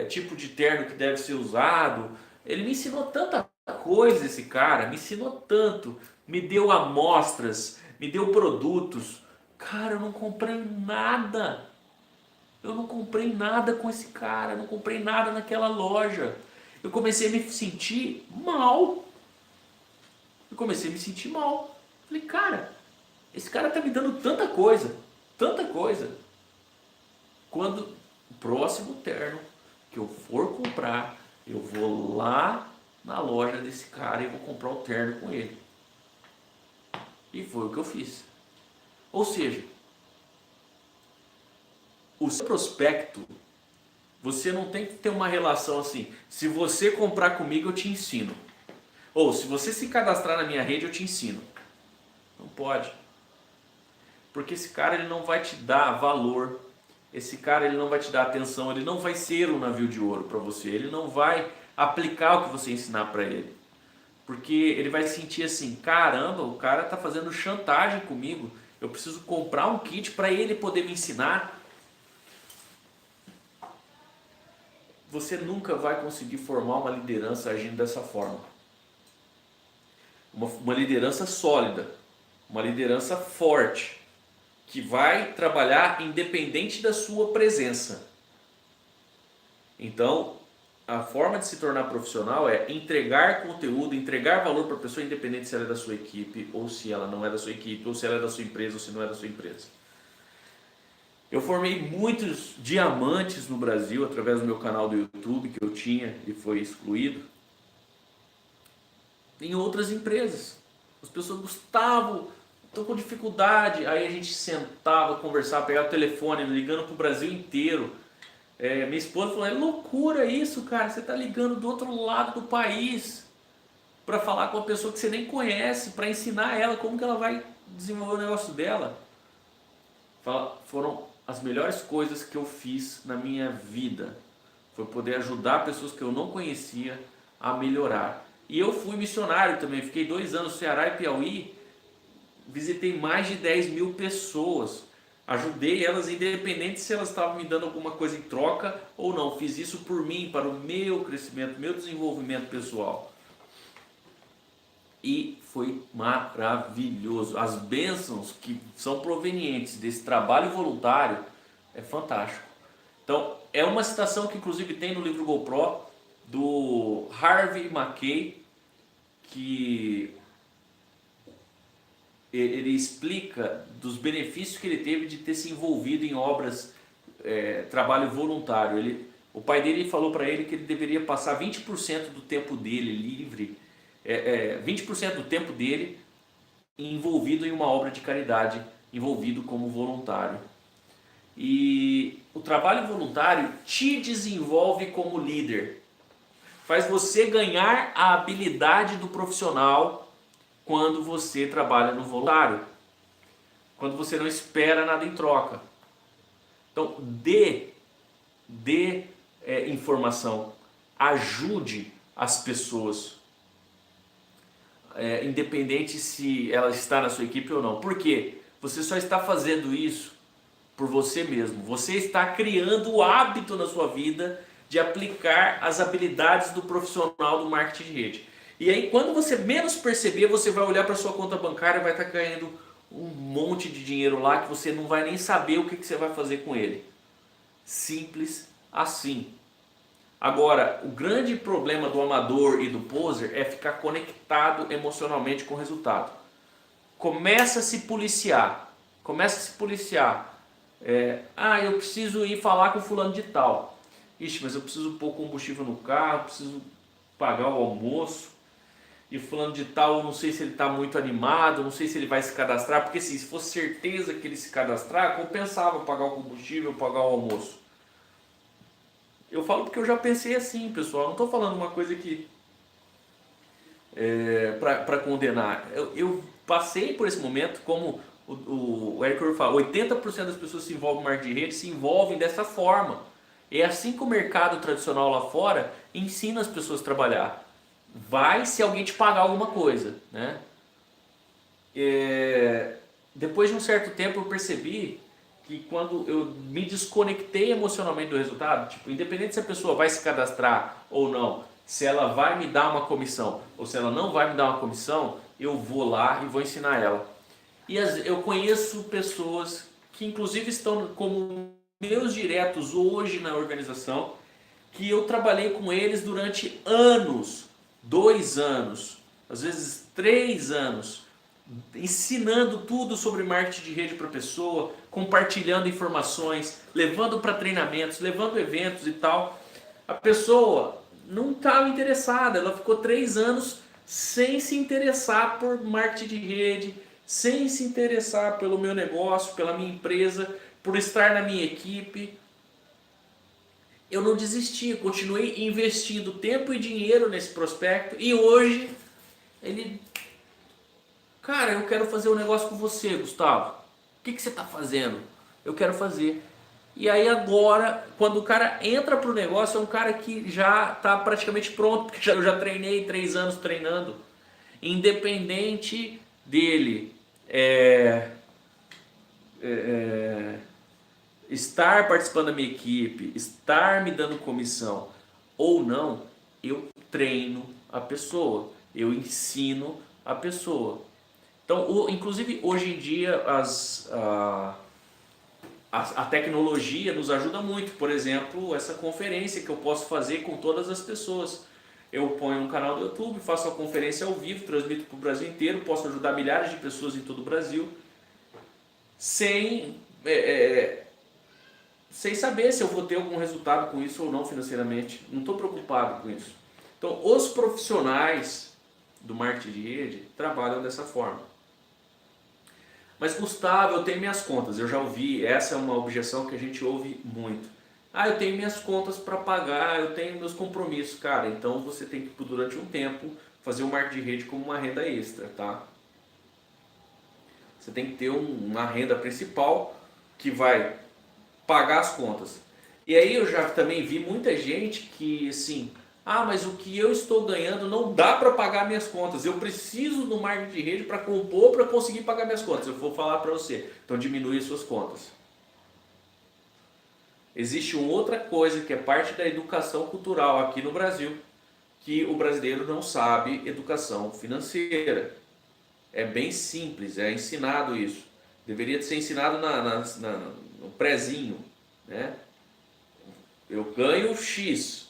tipo de terno que deve ser usado. Ele me ensinou tanta coisa, esse cara, me ensinou tanto, me deu amostras, me deu produtos. Cara, eu não comprei nada. Eu não comprei nada com esse cara, eu não comprei nada naquela loja. Eu comecei a me sentir mal. Falei, cara, esse cara tá me dando tanta coisa. Quando o próximo terno que eu for comprar, eu vou lá na loja desse cara e vou comprar o terno com ele. E foi o que eu fiz. Ou seja, o seu prospecto, você não tem que ter uma relação assim, se você comprar comigo eu te ensino. Ou se você se cadastrar na minha rede eu te ensino. Não pode. Porque esse cara ele não vai te dar valor, esse cara ele não vai te dar atenção, ele não vai ser um navio de ouro para você, ele não vai aplicar o que você ensinar para ele. Porque ele vai sentir assim, caramba, o cara está fazendo chantagem comigo, eu preciso comprar um kit para ele poder me ensinar. Você nunca vai conseguir formar uma liderança agindo dessa forma. Uma liderança sólida, uma liderança forte, que vai trabalhar independente da sua presença. Então, a forma de se tornar profissional é entregar conteúdo, entregar valor para a pessoa, independente se ela é da sua equipe ou se ela não é da sua equipe, ou se ela é da sua empresa ou se não é da sua empresa. Eu formei muitos diamantes no Brasil através do meu canal do YouTube que eu tinha e foi excluído. Em outras empresas. As pessoas, Gustavo, estou com dificuldade. Aí a gente sentava, conversava, pegava o telefone, ligando para o Brasil inteiro. Minha esposa falou, é loucura isso, cara. Você está ligando do outro lado do país para falar com uma pessoa que você nem conhece, para ensinar ela como que ela vai desenvolver o negócio dela. Foram as melhores coisas que eu fiz na minha vida. Foi poder ajudar pessoas que eu não conhecia a melhorar. E eu fui missionário também, fiquei 2 anos no Ceará e Piauí, visitei mais de 10 mil pessoas, ajudei elas independente se elas estavam me dando alguma coisa em troca ou não, fiz isso por mim, para o meu crescimento, meu desenvolvimento pessoal. E foi maravilhoso, as bênçãos que são provenientes desse trabalho voluntário é fantástico. Então é uma citação que inclusive tem no livro GoPro, do Harvey Mackay, que ele explica dos benefícios que ele teve de ter se envolvido em obras, trabalho voluntário. O pai dele falou para ele que ele deveria passar 20% do tempo dele livre, 20% do tempo dele envolvido em uma obra de caridade, envolvido como voluntário. E o trabalho voluntário te desenvolve como líder. Faz você ganhar a habilidade do profissional quando você trabalha no voluntário, quando você não espera nada em troca. Então, dê informação, ajude as pessoas, independente se ela está na sua equipe ou não. Por quê? Você só está fazendo isso por você mesmo. Você está criando o hábito na sua vida de aplicar as habilidades do profissional do marketing de rede. E aí, quando você menos perceber, você vai olhar para sua conta bancária e vai estar caindo um monte de dinheiro lá que você não vai nem saber o que você vai fazer com ele. Simples assim. Agora, o grande problema do amador e do poser é ficar conectado emocionalmente com o resultado. Começa a se policiar. Começa a se policiar. Eu preciso ir falar com fulano de tal. Ixi, mas eu preciso pôr combustível no carro, preciso pagar o almoço. E fulano de tal, eu não sei se ele está muito animado, não sei se ele vai se cadastrar, porque se fosse certeza que ele se cadastrar, compensava pagar o combustível, pagar o almoço. Eu falo porque eu já pensei assim, pessoal. Eu não estou falando uma coisa que para condenar. Eu passei por esse momento, como o Eric fala, 80% das pessoas que se envolvem no marketing de rede se envolvem dessa forma. É assim que o mercado tradicional lá fora ensina as pessoas a trabalhar. Vai se alguém te pagar alguma coisa, né? Depois de um certo tempo eu percebi que quando eu me desconectei emocionalmente do resultado, tipo, independente se a pessoa vai se cadastrar ou não, se ela vai me dar uma comissão ou se ela não vai me dar uma comissão, eu vou lá e vou ensinar ela. E eu conheço pessoas que inclusive estão como meus diretos hoje na organização, que eu trabalhei com eles durante anos, 2 anos, às vezes 3 anos, ensinando tudo sobre marketing de rede para a pessoa, compartilhando informações, levando para treinamentos, levando eventos e tal. A pessoa não estava interessada, ela ficou 3 anos sem se interessar por marketing de rede, sem se interessar pelo meu negócio, pela minha empresa, por estar na minha equipe. Eu não desisti, eu continuei investindo tempo e dinheiro nesse prospecto e hoje ele... Cara, eu quero fazer um negócio com você, Gustavo. O que você está fazendo? Eu quero fazer. E aí agora, quando o cara entra pro negócio, é um cara que já está praticamente pronto, porque eu já treinei 3 anos treinando. Independente dele estar participando da minha equipe, estar me dando comissão ou não, eu treino a pessoa, eu ensino a pessoa. Então, inclusive hoje em dia a tecnologia nos ajuda muito. Por exemplo, essa conferência que eu posso fazer com todas as pessoas. Eu ponho um canal do YouTube, faço a conferência ao vivo, transmito para o Brasil inteiro, posso ajudar milhares de pessoas em todo o Brasil, sem saber se eu vou ter algum resultado com isso ou não financeiramente. Não estou preocupado com isso. Então, os profissionais do marketing de rede trabalham dessa forma. Mas Gustavo, eu tenho minhas contas, eu já ouvi, essa é uma objeção que a gente ouve muito. Eu tenho minhas contas para pagar, eu tenho meus compromissos. Cara, então você tem que, durante um tempo, fazer o marketing de rede como uma renda extra, tá? Você tem que ter uma renda principal que vai pagar as contas. E aí eu já também vi muita gente que, assim, mas o que eu estou ganhando não dá para pagar minhas contas. Eu preciso do marketing de rede para compor, para conseguir pagar minhas contas. Eu vou falar para você. Então diminui suas contas. Existe uma outra coisa que é parte da educação cultural aqui no Brasil, que o brasileiro não sabe educação financeira. É bem simples, é ensinado isso. Deveria ser ensinado no prézinho, né? Eu ganho X.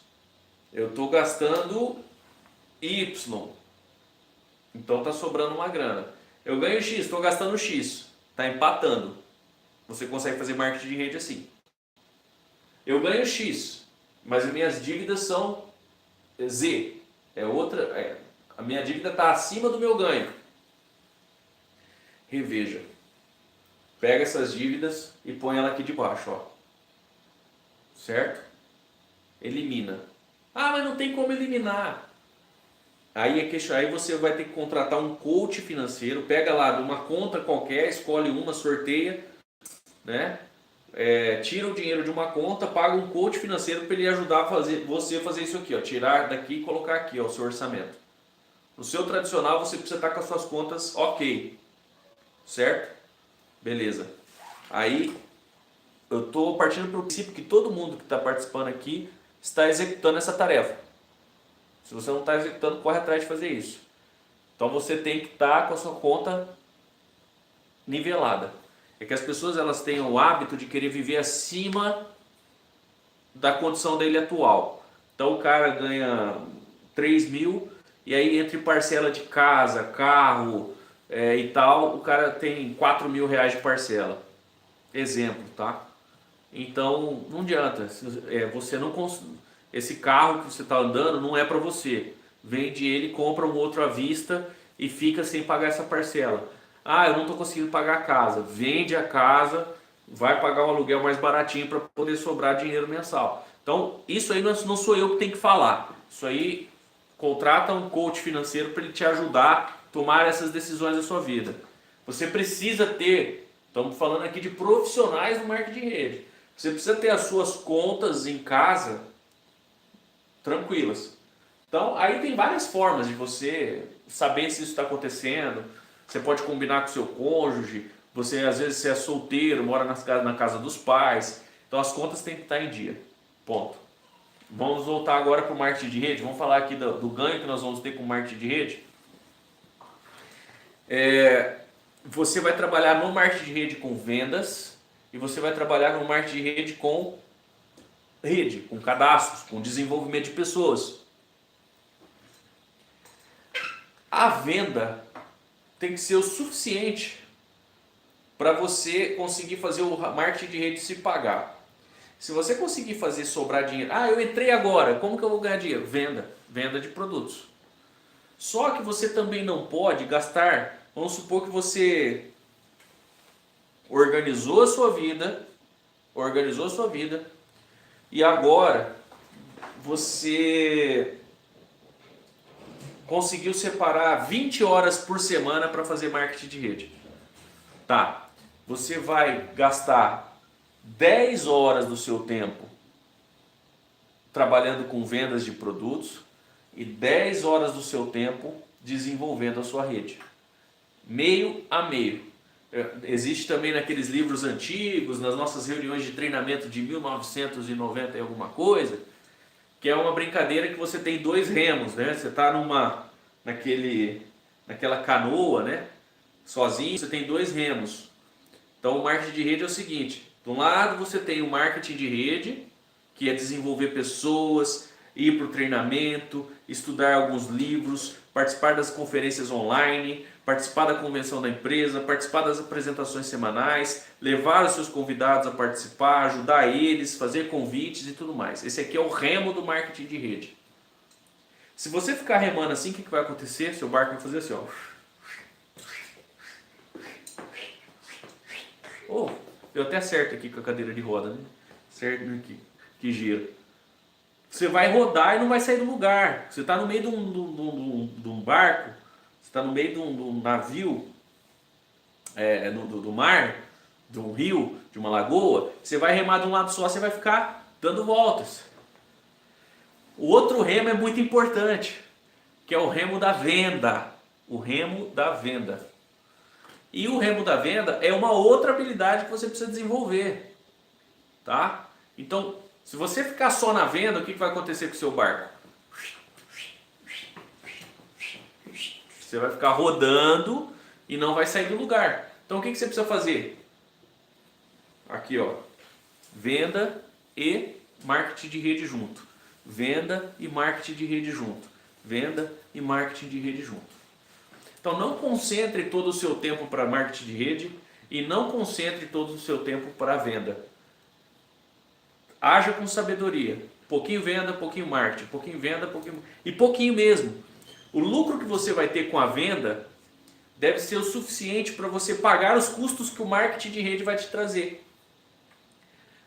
Eu estou gastando Y, então está sobrando uma grana. Eu ganho X, estou gastando X, está empatando. Você consegue fazer marketing de rede assim. Eu ganho X, mas as minhas dívidas são Z. A minha dívida está acima do meu ganho. Reveja. Pega essas dívidas e põe ela aqui debaixo, ó. Certo? Elimina. Mas não tem como eliminar. Aí você vai ter que contratar um coach financeiro, pega lá de uma conta qualquer, escolhe uma, sorteia, né? Tira o dinheiro de uma conta, paga um coach financeiro para ele ajudar você a fazer isso aqui, ó, tirar daqui e colocar aqui, ó, o seu orçamento. No seu tradicional você precisa estar com as suas contas ok, certo? Beleza. Aí eu estou partindo do princípio que todo mundo que está participando aqui está executando essa tarefa. Se você não está executando, corre atrás de fazer isso. Então você tem que estar com a sua conta nivelada. É que as pessoas elas têm o hábito de querer viver acima da condição dele atual. Então o cara ganha 3 mil e aí entre parcela de casa, carro e tal, o cara tem 4 mil reais de parcela. Exemplo, tá? Então não adianta. Você não esse carro que você está andando não é para você. Vende ele, compra um outro à vista e fica sem pagar essa parcela. Ah, eu não estou conseguindo pagar a casa. Vende a casa, vai pagar um aluguel mais baratinho para poder sobrar dinheiro mensal. Então, isso aí não sou eu que tenho que falar. Isso aí, contrata um coach financeiro para ele te ajudar a tomar essas decisões da sua vida. Você precisa ter, estamos falando aqui de profissionais do marketing de rede. Você precisa ter as suas contas em casa tranquilas. Então, aí tem várias formas de você saber se isso está acontecendo. Você pode combinar com o seu cônjuge, você às vezes é solteiro, mora na casa dos pais, então as contas têm que estar em dia, ponto. Vamos voltar agora para o marketing de rede, vamos falar aqui do ganho que nós vamos ter com o marketing de rede. Você vai trabalhar no marketing de rede com vendas e você vai trabalhar no marketing de rede, com cadastros, com desenvolvimento de pessoas. A venda tem que ser o suficiente para você conseguir fazer o marketing de rede se pagar. Se você conseguir fazer sobrar dinheiro, eu entrei agora, como que eu vou ganhar dinheiro? Venda de produtos. Só que você também não pode gastar, vamos supor que você organizou a sua vida e agora você conseguiu separar 20 horas por semana para fazer marketing de rede. Tá, você vai gastar 10 horas do seu tempo trabalhando com vendas de produtos e 10 horas do seu tempo desenvolvendo a sua rede. Meio a meio. Existe também naqueles livros antigos, nas nossas reuniões de treinamento de 1990 e alguma coisa, que é uma brincadeira que você tem dois remos, né? Você está naquela canoa, né? Sozinho, você tem dois remos. Então o marketing de rede é o seguinte: de um lado você tem o marketing de rede, que é desenvolver pessoas, ir para o treinamento, estudar alguns livros, participar das conferências online, participar da convenção da empresa, participar das apresentações semanais, levar os seus convidados a participar, ajudar eles, fazer convites e tudo mais. Esse aqui é o remo do marketing de rede. Se você ficar remando assim, o que vai acontecer? Seu barco vai fazer assim, ó. Deu até certo aqui com a cadeira de roda, né? Certo aqui, que gira. Você vai rodar e não vai sair do lugar. Você está no meio de um barco, você está no meio de um navio, do mar, de um rio, de uma lagoa. Você vai remar de um lado só, você vai ficar dando voltas. O outro remo é muito importante, que é o remo da venda. O remo da venda. E o remo da venda é uma outra habilidade que você precisa desenvolver. Tá? Então, se você ficar só na venda, o que vai acontecer com o seu barco? Você vai ficar rodando e não vai sair do lugar. Então o que você precisa fazer? Aqui, ó. Venda e marketing de rede junto. Venda e marketing de rede junto. Venda e marketing de rede junto. Então não concentre todo o seu tempo para marketing de rede e não concentre todo o seu tempo para venda. Haja com sabedoria. Pouquinho venda, pouquinho marketing. Pouquinho venda, pouquinho... E pouquinho mesmo. O lucro que você vai ter com a venda deve ser o suficiente para você pagar os custos que o marketing de rede vai te trazer.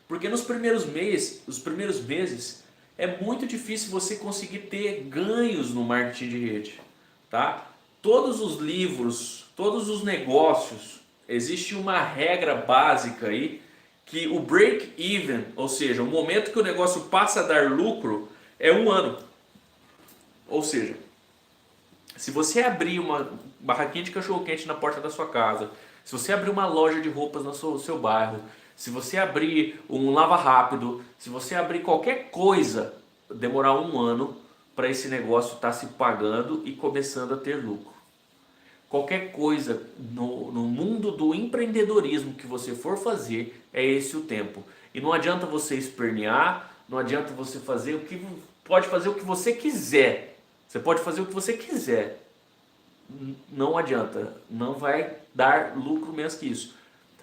Porque nos primeiros meses é muito difícil você conseguir ter ganhos no marketing de rede, tá? Todos os livros, todos os negócios, existe uma regra básica aí que o break-even, ou seja, o momento que o negócio passa a dar lucro, é 1 ano. Ou seja, se você abrir uma barraquinha de cachorro-quente na porta da sua casa, se você abrir uma loja de roupas no seu bairro, se você abrir um lava rápido, se você abrir qualquer coisa, demorar 1 ano para esse negócio estar se pagando e começando a ter lucro. Qualquer coisa no mundo do empreendedorismo que você for fazer, é esse o tempo. E não adianta você espernear, não adianta você fazer o que... Pode fazer o que você quiser. Você pode fazer o que você quiser. Não adianta. Não vai dar lucro menos que isso.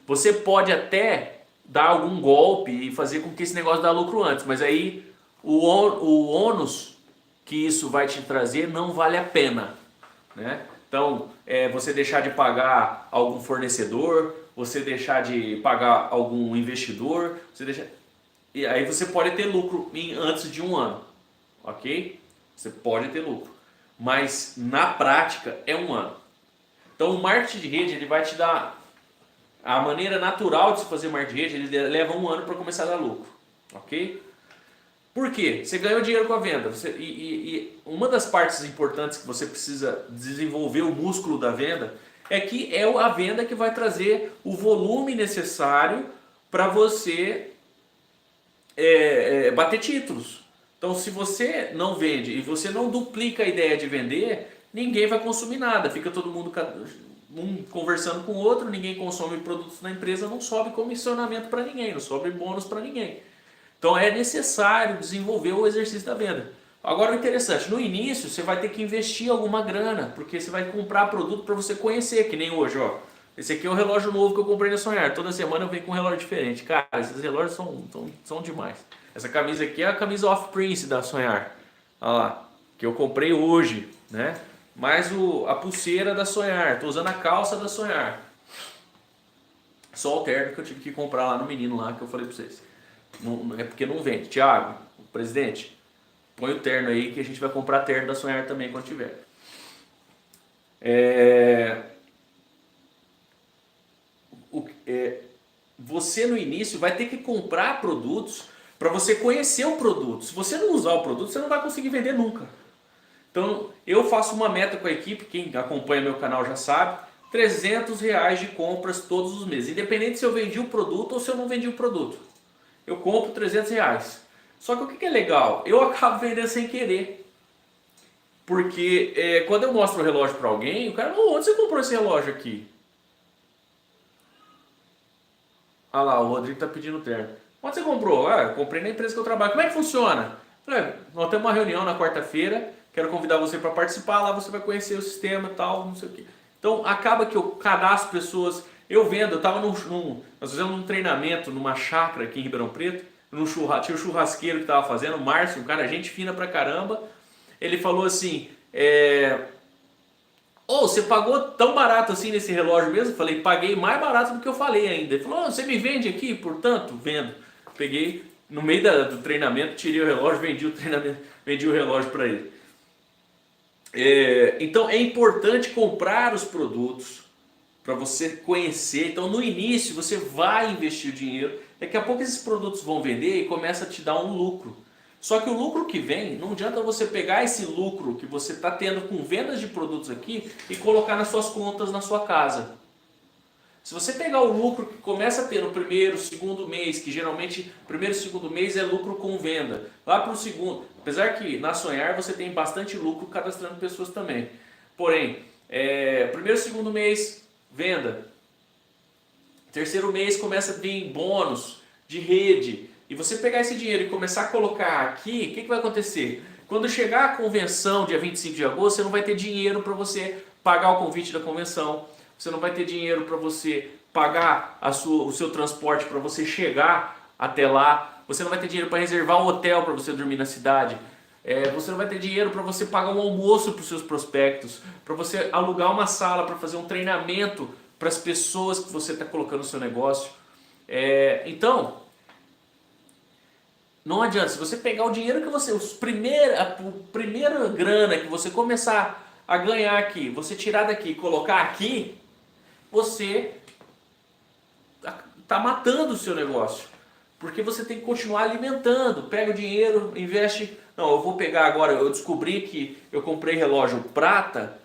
Você pode até dar algum golpe e fazer com que esse negócio dê lucro antes. Mas aí o ônus que isso vai te trazer não vale a pena, né? Então, você deixar de pagar algum fornecedor, você deixar de pagar algum investidor, e aí você pode ter lucro antes de 1 ano, ok? Você pode ter lucro, mas na prática é 1 ano. Então o marketing de rede ele vai te dar a maneira natural de se fazer marketing de rede, ele leva 1 ano para começar a dar lucro, ok? Por quê? Você ganhou dinheiro com a venda. E uma das partes importantes que você precisa desenvolver o músculo da venda é que é a venda que vai trazer o volume necessário para você bater títulos. Então, se você não vende e você não duplica a ideia de vender, ninguém vai consumir nada. Fica todo mundo um conversando com o outro, ninguém consome produtos na empresa, não sobe comissionamento para ninguém, não sobe bônus para ninguém. Então é necessário desenvolver o exercício da venda. Agora o interessante, no início você vai ter que investir alguma grana, porque você vai comprar produto para você conhecer, que nem hoje, ó. Esse aqui é o relógio novo que eu comprei na Sonhar. Toda semana eu venho com um relógio diferente. Cara, esses relógios são demais. Essa camisa aqui é a camisa Off-Prince da Sonhar. Olha lá, que eu comprei hoje, né? Mais a pulseira da Sonhar. Tô usando a calça da Sonhar. Só o terno que eu tive que comprar lá no menino lá que eu falei para vocês. Não é porque não vende. Thiago, presidente, põe o terno aí que a gente vai comprar terno da Sonhar também quando tiver. Você no início vai ter que comprar produtos para você conhecer o produto. Se você não usar o produto, você não vai conseguir vender nunca. Então eu faço uma meta com a equipe, quem acompanha meu canal já sabe, R$300 de compras todos os meses. Independente se eu vendi o produto ou se eu não vendi o produto. Eu compro R$300. Só que o que é legal? Eu acabo vendendo sem querer. Porque quando eu mostro o relógio para alguém, o cara fala, onde você comprou esse relógio aqui? Ah lá, o Rodrigo está pedindo terno. Onde você comprou? Ah, eu comprei na empresa que eu trabalho. Como é que funciona? Falei, nós temos uma reunião na quarta-feira, quero convidar você para participar, lá você vai conhecer o sistema e tal, não sei o quê. Então acaba que eu cadastro pessoas, eu vendo, eu estava nós fizemos um treinamento numa chácara aqui em Ribeirão Preto, tinha um churrasqueiro que estava fazendo, o Márcio, um cara, gente fina pra caramba, ele falou assim, você pagou tão barato assim nesse relógio mesmo? Eu falei, paguei mais barato do que eu falei ainda. Ele falou, você me vende aqui? Portanto, vendo. Peguei, no meio do treinamento, tirei o relógio, vendi o relógio para ele. Então é importante comprar os produtos para você conhecer. Então no início você vai investir o dinheiro, daqui a pouco esses produtos vão vender e começa a te dar um lucro. Só que o lucro que vem, não adianta você pegar esse lucro que você está tendo com vendas de produtos aqui e colocar nas suas contas na sua casa. Se você pegar o lucro que começa a ter no primeiro, segundo mês, que geralmente primeiro e segundo mês é lucro com venda, lá para o segundo, apesar que na Sonhar você tem bastante lucro cadastrando pessoas também. Porém, primeiro e segundo mês, venda. Terceiro mês começa a vir bônus de rede. E você pegar esse dinheiro e começar a colocar aqui, o que vai acontecer? Quando chegar a convenção, dia 25 de agosto, você não vai ter dinheiro para você pagar o convite da convenção. Você não vai ter dinheiro para você pagar o seu transporte para você chegar até lá. Você não vai ter dinheiro para reservar um hotel para você dormir na cidade. Você não vai ter dinheiro para você pagar um almoço para os seus prospectos. Para você alugar uma sala para fazer um treinamento para as pessoas que você está colocando no seu negócio. Então, Não adianta, se você pegar o dinheiro que você, a primeira grana que você começar a ganhar aqui, você tirar daqui e colocar aqui, você está matando o seu negócio. Porque você tem que continuar alimentando. Pega o dinheiro, investe. Não, eu vou pegar agora, eu descobri que eu comprei relógio prata,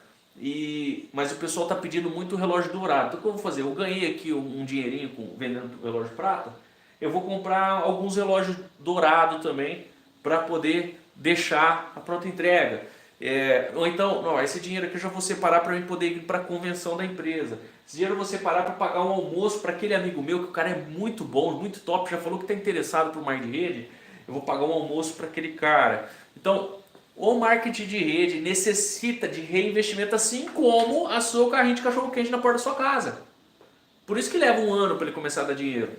mas o pessoal está pedindo muito relógio dourado. Então o que eu vou fazer? Eu ganhei aqui um dinheirinho vendendo relógio prata. Eu vou comprar alguns relógios dourados também para poder deixar a pronta entrega. Ou então, não, esse dinheiro aqui eu já vou separar para eu poder ir para a convenção da empresa. Esse dinheiro eu vou separar para pagar um almoço para aquele amigo meu, que o cara é muito bom, muito top, já falou que está interessado por marketing de rede. Eu vou pagar um almoço para aquele cara. Então, o marketing de rede necessita de reinvestimento, assim como a sua carrinho de cachorro-quente na porta da sua casa. Por isso que leva um ano para ele começar a dar dinheiro.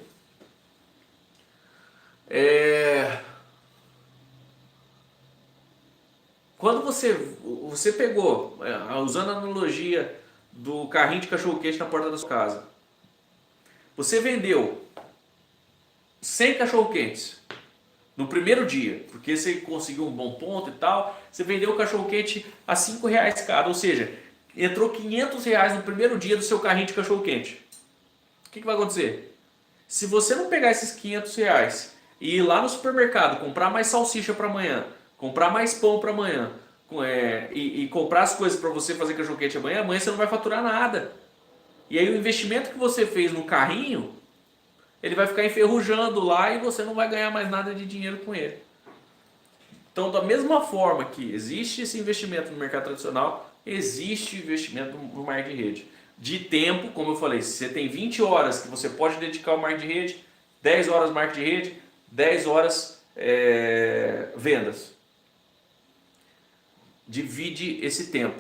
Quando você pegou, usando a analogia do carrinho de cachorro-quente na porta da sua casa, você vendeu 100 cachorro-quentes no primeiro dia, porque você conseguiu um bom ponto e tal, você vendeu o cachorro-quente a R$5 cada, ou seja, entrou R$500 no primeiro dia do seu carrinho de cachorro-quente. O que vai acontecer? Se você não pegar esses R$500 e ir lá no supermercado, comprar mais salsicha para amanhã, comprar mais pão para amanhã, e comprar as coisas para você fazer cachorro-quente amanhã você não vai faturar nada. E aí o investimento que você fez no carrinho, ele vai ficar enferrujando lá e você não vai ganhar mais nada de dinheiro com ele. Então, da mesma forma que existe esse investimento no mercado tradicional, existe investimento no marketing de rede. De tempo, como eu falei, se você tem 20 horas que você pode dedicar ao marketing de rede, 10 horas marketing de rede, 10 horas vendas. Divide esse tempo.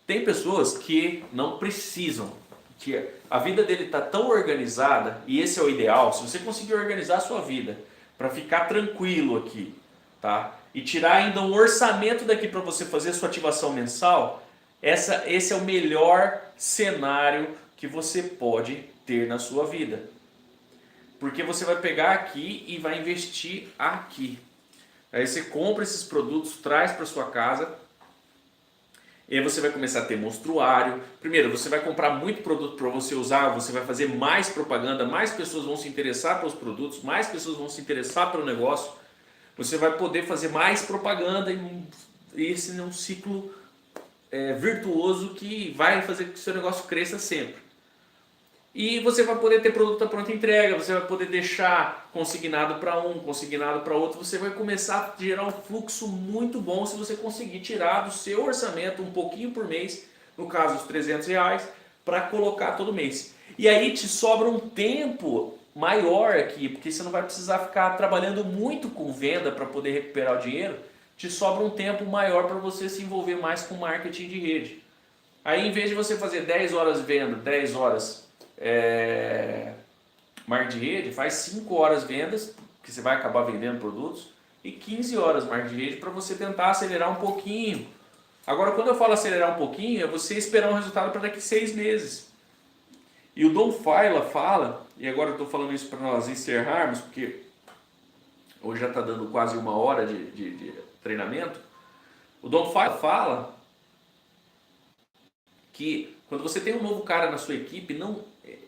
Tem pessoas que não precisam, que a vida dele está tão organizada, e esse é o ideal. Se você conseguir organizar a sua vida para ficar tranquilo aqui, tá? E tirar ainda um orçamento daqui para você fazer a sua ativação mensal, esse é o melhor cenário que você pode ter na sua vida. Porque você vai pegar aqui e vai investir aqui. Aí você compra esses produtos, traz para sua casa, e aí você vai começar a ter monstruário. Primeiro, você vai comprar muito produto para você usar, você vai fazer mais propaganda, mais pessoas vão se interessar pelos produtos, mais pessoas vão se interessar pelo negócio. Você vai poder fazer mais propaganda e esse é um ciclo virtuoso que vai fazer com que o seu negócio cresça sempre. E você vai poder ter produto à pronta entrega, você vai poder deixar consignado para um, consignado para outro, você vai começar a gerar um fluxo muito bom se você conseguir tirar do seu orçamento um pouquinho por mês, no caso os R$300, para colocar todo mês. E aí te sobra um tempo maior aqui, porque você não vai precisar ficar trabalhando muito com venda para poder recuperar o dinheiro, te sobra um tempo maior para você se envolver mais com marketing de rede. Aí em vez de você fazer 10 horas venda, 10 horas marketing de rede, faz 5 horas vendas, que você vai acabar vendendo produtos, e 15 horas marketing de rede para você tentar acelerar um pouquinho. Agora, quando eu falo acelerar um pouquinho, é você esperar um resultado para daqui 6 meses. E o Don Faila fala, e agora eu estou falando isso para nós encerrarmos, porque hoje já está dando quase 1 hora de treinamento. O Don Faila fala que quando você tem um novo cara na sua equipe,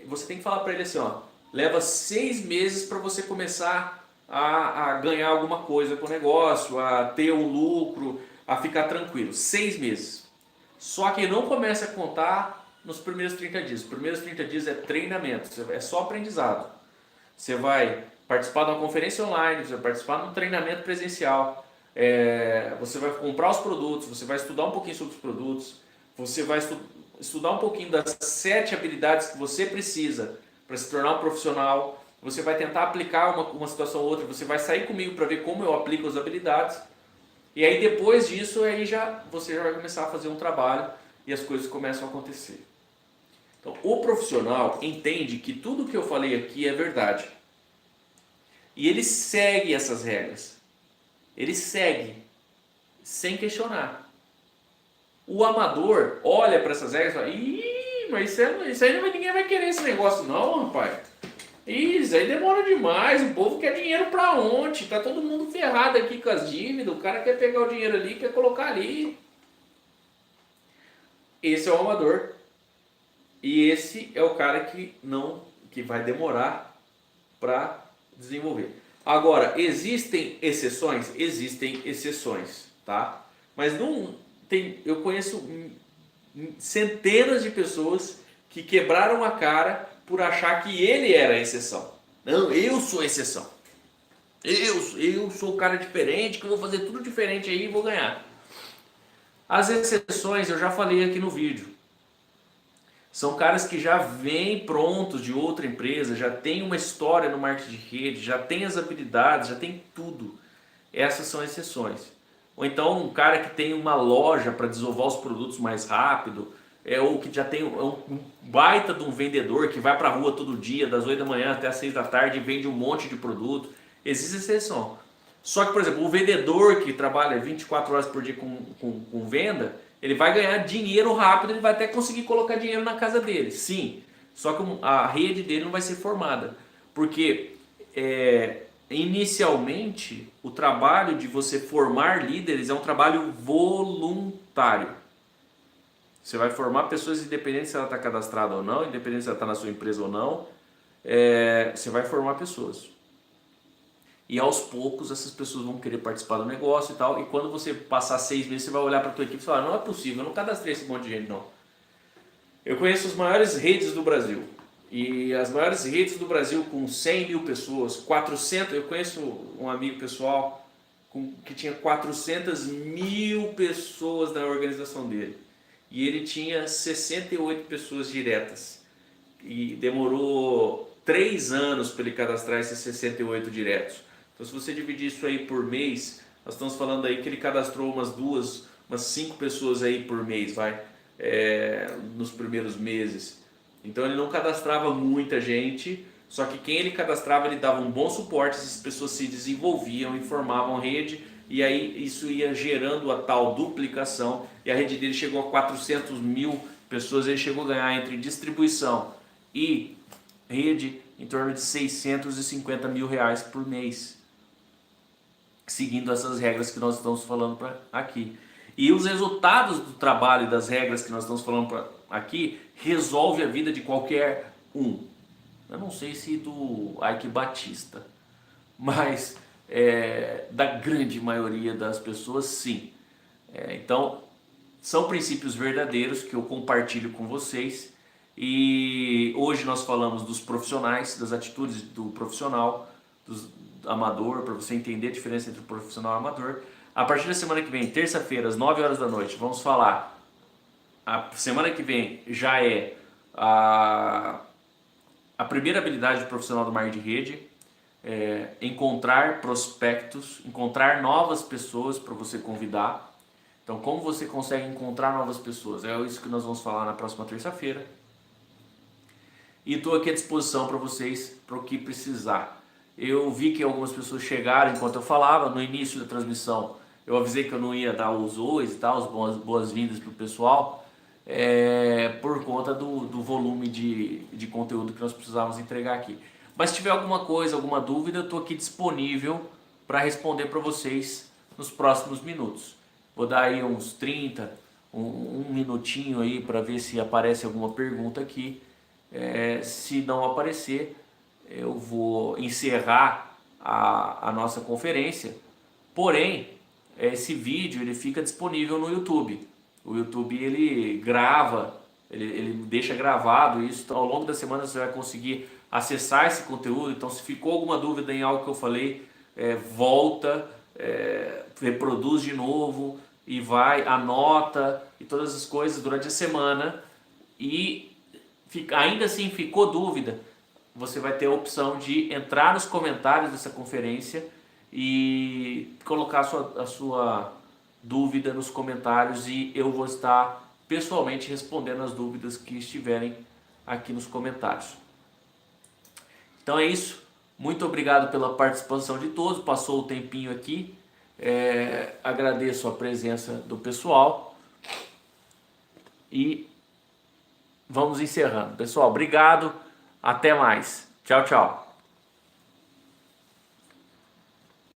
você tem que falar para ele assim, ó, leva 6 meses para você começar a ganhar alguma coisa com o negócio, a ter um lucro, a ficar tranquilo. 6 meses. Só que não começa a contar nos primeiros 30 dias. Os primeiros 30 dias é treinamento, é só aprendizado. Você vai participar de uma conferência online, você vai participar de um treinamento presencial, você vai comprar os produtos, você vai estudar um pouquinho sobre os produtos, você vai estudar um pouquinho das 7 habilidades que você precisa para se tornar um profissional, você vai tentar aplicar uma situação ou outra, você vai sair comigo para ver como eu aplico as habilidades, e aí depois disso você já vai começar a fazer um trabalho e as coisas começam a acontecer. Então, o profissional entende que tudo que eu falei aqui é verdade. E ele segue essas regras. Ele segue, sem questionar. O amador olha para essas regras e fala, mas isso aí ninguém vai querer esse negócio não, rapaz. mês, aí demora demais, o povo quer dinheiro para ontem, tá todo mundo ferrado aqui com as dívidas, o cara quer pegar o dinheiro ali, quer colocar ali. Esse é o amador. E esse é o cara que vai demorar para desenvolver. Agora, existem exceções? Existem exceções, tá? Mas não tem, eu conheço centenas de pessoas que quebraram a cara por achar que ele era a exceção. Não, eu sou a exceção. Eu sou o cara diferente, que eu vou fazer tudo diferente aí e vou ganhar. As exceções, eu já falei aqui no vídeo, são caras que já vêm prontos de outra empresa, já tem uma história no marketing de rede, já tem as habilidades, já tem tudo. Essas são exceções. Ou então um cara que tem uma loja para desovar os produtos mais rápido, ou que já tem um baita de um vendedor que vai para a rua todo dia, das 8 da manhã até as 6 da tarde e vende um monte de produto. Existe exceção. Só que, por exemplo, o vendedor que trabalha 24 horas por dia com venda, ele vai ganhar dinheiro rápido, ele vai até conseguir colocar dinheiro na casa dele, sim. Só que a rede dele não vai ser formada. Porque inicialmente o trabalho de você formar líderes é um trabalho voluntário. Você vai formar pessoas independente se ela está cadastrada ou não, independente se ela está na sua empresa ou não. Você vai formar pessoas. E aos poucos essas pessoas vão querer participar do negócio e tal. E quando você passar 6 meses, você vai olhar para a tua equipe e falar, não é possível, eu não cadastrei esse monte de gente não. Eu conheço as maiores redes do Brasil. E as maiores redes do Brasil com 100 mil pessoas, 400, eu conheço um amigo pessoal que tinha 400 mil pessoas na organização dele. E ele tinha 68 pessoas diretas. E demorou 3 anos para ele cadastrar esses 68 diretos. Então, se você dividir isso aí por mês, nós estamos falando aí que ele cadastrou umas 5 pessoas aí por mês, nos primeiros meses. Então, ele não cadastrava muita gente, só que quem ele cadastrava, ele dava um bom suporte, essas pessoas se desenvolviam e formavam rede, e aí isso ia gerando a tal duplicação, e a rede dele chegou a 400 mil pessoas, ele chegou a ganhar entre distribuição e rede em torno de 650 mil reais por mês, seguindo essas regras que nós estamos falando aqui. E os resultados do trabalho e das regras que nós estamos falando aqui resolve a vida de qualquer um. Eu não sei se do Ike Batista, mas da grande maioria das pessoas, sim. Então, são princípios verdadeiros que eu compartilho com vocês. E hoje nós falamos dos profissionais, das atitudes do profissional, do amador, para você entender a diferença entre o profissional e o amador. A partir da semana que vem, terça-feira, às 9 horas da noite, vamos falar. A semana que vem já é a primeira habilidade do profissional do marketing de rede, encontrar prospectos, encontrar novas pessoas para você convidar. Então, como você consegue encontrar novas pessoas? É isso que nós vamos falar na próxima terça-feira. E estou aqui à disposição para vocês, para o que precisar. Eu vi que algumas pessoas chegaram enquanto eu falava. No início da transmissão, eu avisei que eu não ia dar os ois e tal, as boas-vindas para o pessoal, por conta do volume de conteúdo que nós precisávamos entregar aqui. Mas se tiver alguma coisa, alguma dúvida, eu estou aqui disponível para responder para vocês nos próximos minutos. Vou dar aí uns 30, um minutinho aí para ver se aparece alguma pergunta aqui. Se não aparecer, eu vou encerrar a nossa conferência. Porém, esse vídeo ele fica disponível no YouTube. O YouTube ele grava, ele deixa gravado isso. Então, ao longo da semana você vai conseguir acessar esse conteúdo. Então, se ficou alguma dúvida em algo que eu falei, volta, reproduz de novo e anota e todas as coisas durante a semana. E ainda assim ficou dúvida, você vai ter a opção de entrar nos comentários dessa conferência e colocar a sua dúvida nos comentários e eu vou estar pessoalmente respondendo as dúvidas que estiverem aqui nos comentários. Então é isso, muito obrigado pela participação de todos, passou o tempinho aqui, agradeço a presença do pessoal e vamos encerrando. Pessoal, obrigado, até mais. Tchau, tchau.